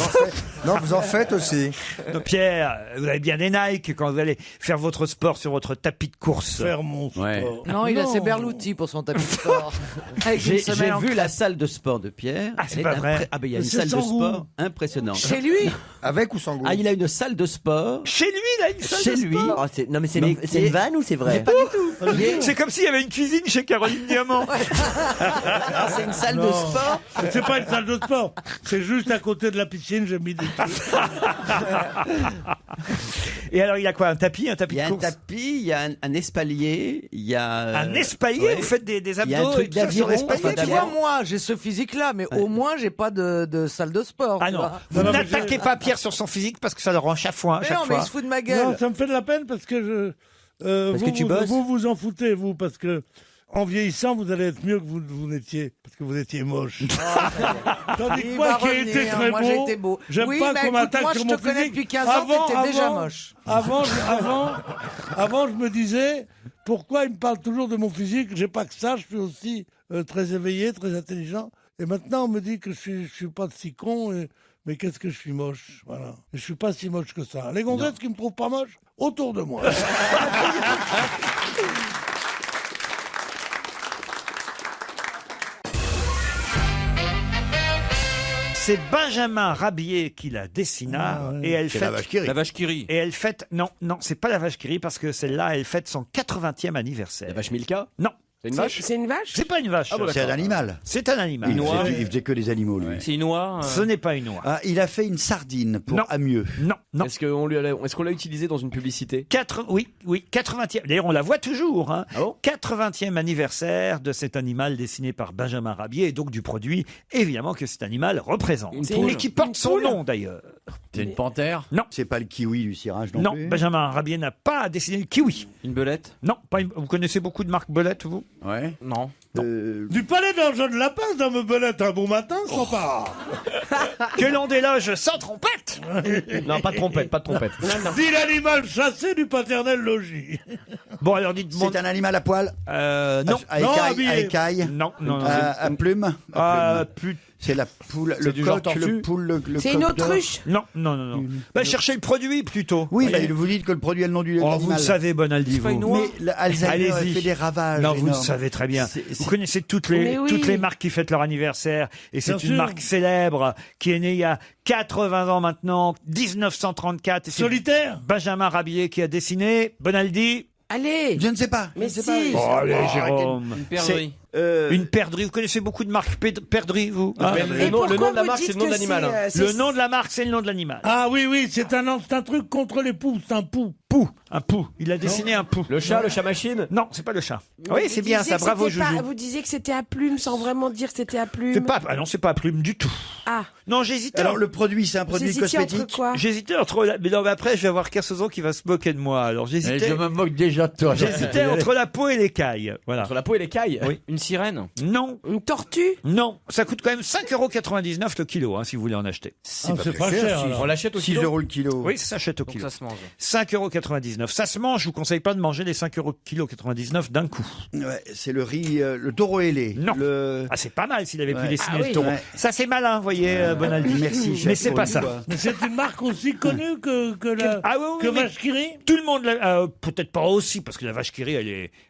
Non, vous en faites aussi. Non, Pierre, vous avez bien des Nike quand vous allez faire votre sport sur votre tapis de course. Faire mon sport. Ouais. Non, il a ses Berluti pour son tapis de sport. Avec une J'ai semelle en vu crêpe. la salle de sport de Pierre. Ah, c'est Elle pas est vrai. Ah, ben il y a une C'est salle de sans goût. sport impressionnante. Chez lui? Avec ou sans goût? Ah, il a une salle de sport. Chez lui, il a une salle Chez de lui. sport. Non, mais c'est Mais c'est une vanne ou c'est vrai? Pas du tout. C'est comme s'il y avait une cuisine chez Caroline Diamant. Ah, c'est une salle de Non. sport. C'est pas une salle de sport. C'est juste à côté de la piscine, j'ai mis des trucs. Et alors, il a quoi? Un tapis Il y a de un course? tapis, il y a un espalier, il y a... Un espalier? ouais. Vous faites des Il y a abdos un truc et tout ça sur d'aviron, l'espalier, enfin, Tu Pierre vois, moi, j'ai ce physique-là, mais au moins, j'ai pas de salle de sport. Ah tu non, vois. vous Non, mais n'attaquez pas Pierre sur son physique parce que ça le rend chafouin à Mais chaque non, mais fois. il se fout de ma gueule. Non, ça me fait de la peine parce que Parce que tu bosses. vous en foutez, vous, parce que en vieillissant, vous allez être mieux que vous n'étiez, parce que vous étiez moche. Tandis que Il moi, va qui ai revenir, été très moi, beau, j'étais beau. j'aime Oui, pas mais qu'on écoute, m'attaque moi, sur je mon te connais physique. depuis 15 ans, t'étais déjà moche. Avant, je me disais, pourquoi il me parle toujours de mon physique? J'ai pas que ça, je suis aussi très éveillé, très intelligent. Et maintenant, on me dit que je suis pas si con, mais qu'est-ce que je suis moche, voilà. Et je suis pas si moche que ça. Les gonzesses qui me trouvent pas moche, autour de moi. C'est Benjamin Rabier qui la dessina et elle C'est fête... la vache qui rit. La vache qui rit. Et elle fête... Non, c'est pas la vache qui rit parce que celle-là, elle fête son 80e anniversaire. La vache Milka? Non. C'est une vache? C'est une vache? C'est pas une vache. Ah bon, C'est un animal. C'est un animal. Il faisait que des animaux, lui. C'est une oie. Ce n'est pas une oie. Ah, il a fait une sardine pour Non. Amieux. Non, non. Est-ce qu'on l'a utilisé dans une publicité? Oui, 80e. D'ailleurs, on la voit toujours. Hein. Ah bon 80e anniversaire de cet animal dessiné par Benjamin Rabier et donc du produit, évidemment, que cet animal représente. Une Et poule. qui porte son nom, d'ailleurs. C'est une panthère? Non. C'est pas le kiwi du cirage non, Non, plus. Benjamin Rabier n'a pas dessiné le kiwi. Une belette? Non, vous connaissez beaucoup de marques Belette, vous? Ouais. Non. Du palais d'argent de lapin, dame Belette, un bon matin, sans pas. Que l'on déloge sans trompette. Non, pas de trompette, pas de trompette. Dit l'animal chassé du paternel logis. Bon, alors dites-moi. C'est un animal à poil. Non. À Non, écailles. habillé. À écailles. Non, non, non. À plume. Plus. C'est la poule, C'est le du genre coq, tortue. le poule, le C'est coq une d'or. autruche? Non, non, non, non. Bah, cherchez le produit plutôt. Oui, Voyez. vous dites que le produit a le nom du Oh, animal. vous le savez, Bonaldi, C'est pas une vous. oie? Mais l'Alzheimer elle Allez-y. fait des ravages. Non, vous le énormes. savez très bien. C'est- Vous connaissez toutes les Mais oui. marques qui fêtent leur anniversaire. Et c'est Bien une sûr. marque célèbre qui est née il y a 80 ans maintenant, 1934. Et c'est Solitaire? Benjamin Rabier qui a dessiné. Bonaldi. Allez! Je ne sais pas. Mais Je ne si. sais pas. Oh, allez, Jérôme. Une perdrix. Une perdrix. Vous connaissez beaucoup de marques perdrix, vous? Hein Mais Et le nom de pourquoi la vous marque, dites c'est le nom de que l'animal. c'est, Le nom de la marque, c'est le nom de l'animal. Ah oui, c'est un truc contre les poux, c'est un pou. Un pou. Il a dessiné un pou. Le chat machine? Non, c'est pas le chat. Vous Oui, c'est bien disiez ça. que Bravo, c'était pas- Joujou. Vous disiez que c'était à plume sans vraiment dire que c'était à plume. C'est pas, ah non, c'est pas à plume du tout. Ah. Non, j'hésitais. Alors, le produit, c'est un Vous produit hésitiez entre cosmétique. quoi? J'hésitais entre mais non, mais après, je vais avoir Kersozon qui va se moquer de moi. Alors, Et j'hésitais. je me moque déjà de toi. J'hésitais entre la peau et l'écaille. Voilà. Entre la peau et l'écaille? Oui. Une sirène? Non. Une tortue? Non. Ça coûte quand même 5,99 € le kilo, hein, si vous voulez en acheter. C'est pas cher. alors. On l'achète au 6 kilo? euros le kilo. Oui, ça s'achète au Donc kilo. ça se mange. 5,99 €. Ça se mange, je vous conseille pas de manger les 5,99 € d'un coup. Ouais, c'est le riz, le taureau ailé. Non. Le... Ah, c'est pas mal s'il avait pu Ouais. dessiner Ah oui. le taureau. Ouais. Ça, c'est malin, vous voyez, Bonaldi. Merci, chef, Mais c'est pour pas une ça. fois. Mais c'est une marque aussi connue que la Ah oui, oui, que oui. Vache qui rit. Tout le monde, peut-être pas aussi, parce que la vache qui rit,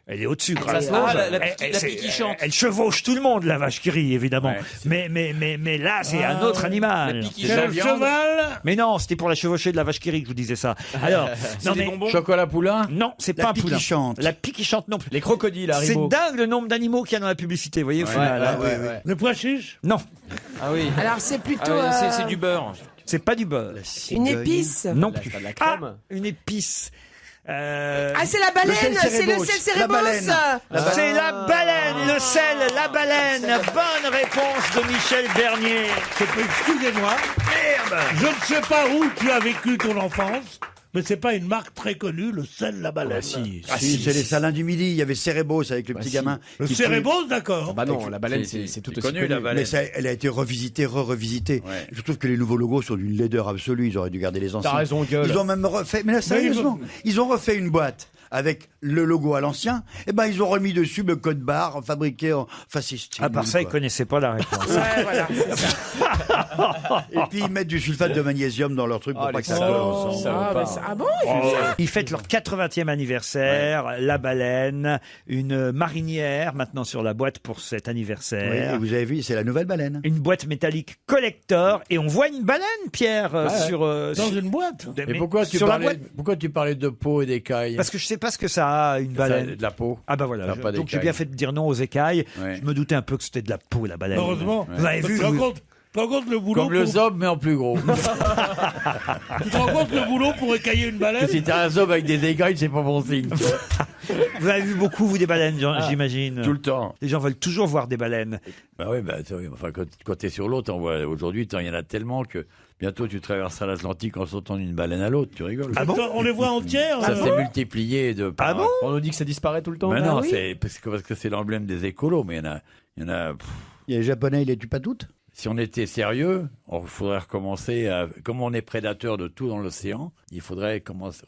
elle est au-dessus. grâce se à- mange. La Elle- pique qui chante. Elle chevauche tout le monde, la vache qui rit, évidemment. Ouais, mais là, c'est un autre animal. pique qui C'est chante. le cheval. Mais non, c'était pour la chevaucher de la vache qui rit que je vous disais ça. Alors, non des mais bonbons. Chocolat poulain. non, c'est La pas un pique poulain. qui chante. La pique qui chante non plus. Les crocodiles, C'est Haribo. dingue le nombre d'animaux qu'il y a dans la publicité, vous voyez, au final. hein. ouais. Le pois chiche. Non, Ah oui. Alors c'est plutôt Ah oui, c'est du beurre. c'est pas du beurre. une épice. Non plus. la Ah, crème. une épice. Ah, c'est la baleine, sel c'est le cérébos. sel La cérébos. baleine. C'est la baleine, le sel, la baleine. Bonne réponse de Michel Bernier. Excusez-moi. Je ne sais pas où tu as vécu ton enfance, mais c'est pas une marque très connue, le sel la baleine. Si, c'est les salins du midi. Il y avait Cérébos avec le petit gamin. Le qui cérébos, d'accord. Bah non, la baleine, c'est tout aussi connu, la baleine. Mais ça, elle a été revisitée, re-revisitée. Ouais. Je trouve que les nouveaux logos sont d'une laideur absolue. Ils auraient dû garder les anciens. T'as raison, gueule. Ils ont même refait. Mais là, sérieusement, ils ont refait une boîte avec le logo à l'ancien. Et ben, ils ont remis dessus le code barre fabriqué en. Enfin, c'est À part ça, ils quoi. connaissaient pas la réponse. Ouais, voilà, c'est ça. Et puis ils mettent du sulfate de magnésium dans leur truc pour Oh, pas les que ça salauds. colle ensemble. Ah, bah, ah bon, ils font ça. Ils fêtent leur 80e anniversaire, la baleine, une marinière maintenant sur la boîte pour cet Oui, anniversaire. et vous avez vu, c'est la nouvelle baleine. Une boîte métallique collector et on voit une baleine, Pierre, sur Dans sur- une boîte. mais Et pourquoi tu sur la parlais, boîte pourquoi tu parlais de peau et d'écailles? parce que je sais pas ce que ça a une Ça, baleine. de la peau. Ah bah voilà, Ça a pas donc j'ai d'écailles. bien fait de dire non aux écailles. Ouais. Je me doutais un peu que c'était de la peau la baleine. Heureusement. Vous avez vu Tu te rends vous- compte le boulot Comme le pour... zob, mais en plus gros. Tu te rends compte le boulot pour écailler une baleine? Si t'as un zob avec des écailles, c'est pas bon signe. Vous avez vu beaucoup vous des baleines, j'imagine. Tout le temps. Les gens veulent toujours voir des baleines. Bah oui, enfin, quand t'es sur l'eau, t'en vois. Aujourd'hui, il y en a tellement que bientôt tu traverseras l'Atlantique en sautant d'une baleine à l'autre. Tu rigoles. Ah bon On les voit entières. Ça s'est multiplié de par. Ah bon On nous dit que ça disparaît tout le temps. Mais Bah non, oui. c'est parce que c'est l'emblème des écolos, mais il y en a. Et les Japonais, ils les tuent pas toutes. Si on était sérieux, il faudrait recommencer à. Comme on est prédateur de tout dans l'océan, il faudrait commencer,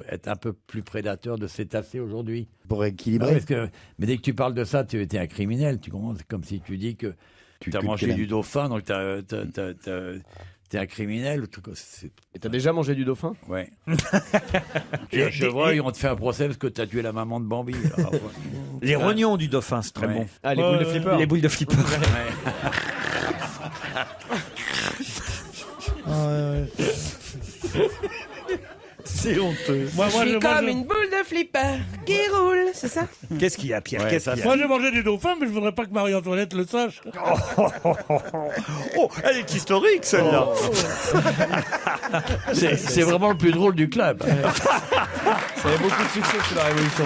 être un peu plus prédateur de cétacés aujourd'hui. Pour Bah équilibrer. oui, parce que, mais dès que tu parles de ça, tu es un criminel. Tu comprends? C'est comme si tu dis que tu as que mangé tu du dauphin, donc t'es un criminel. Et t'as déjà mangé du dauphin? Ouais. Tu es un chevreuil, on te fait un procès parce que t'as tué la maman de Bambi. Alors, ouais. Les rognons du dauphin, c'est très Ouais. bon. Ah, les boules de flipper. Les boules de flipper. C'est honteux. Je suis comme une boule de flipper qui roule, c'est ça? Qu'est-ce qu'il y a, Pierre? Ouais, Qu'est-ce ça, qu'il y a Moi j'ai mangé du dauphin, mais je voudrais pas que Marie-Antoinette le sache. Oh, elle est historique, celle-là. c'est vraiment le plus drôle du club. Ça avait beaucoup de succès sous la Révolution.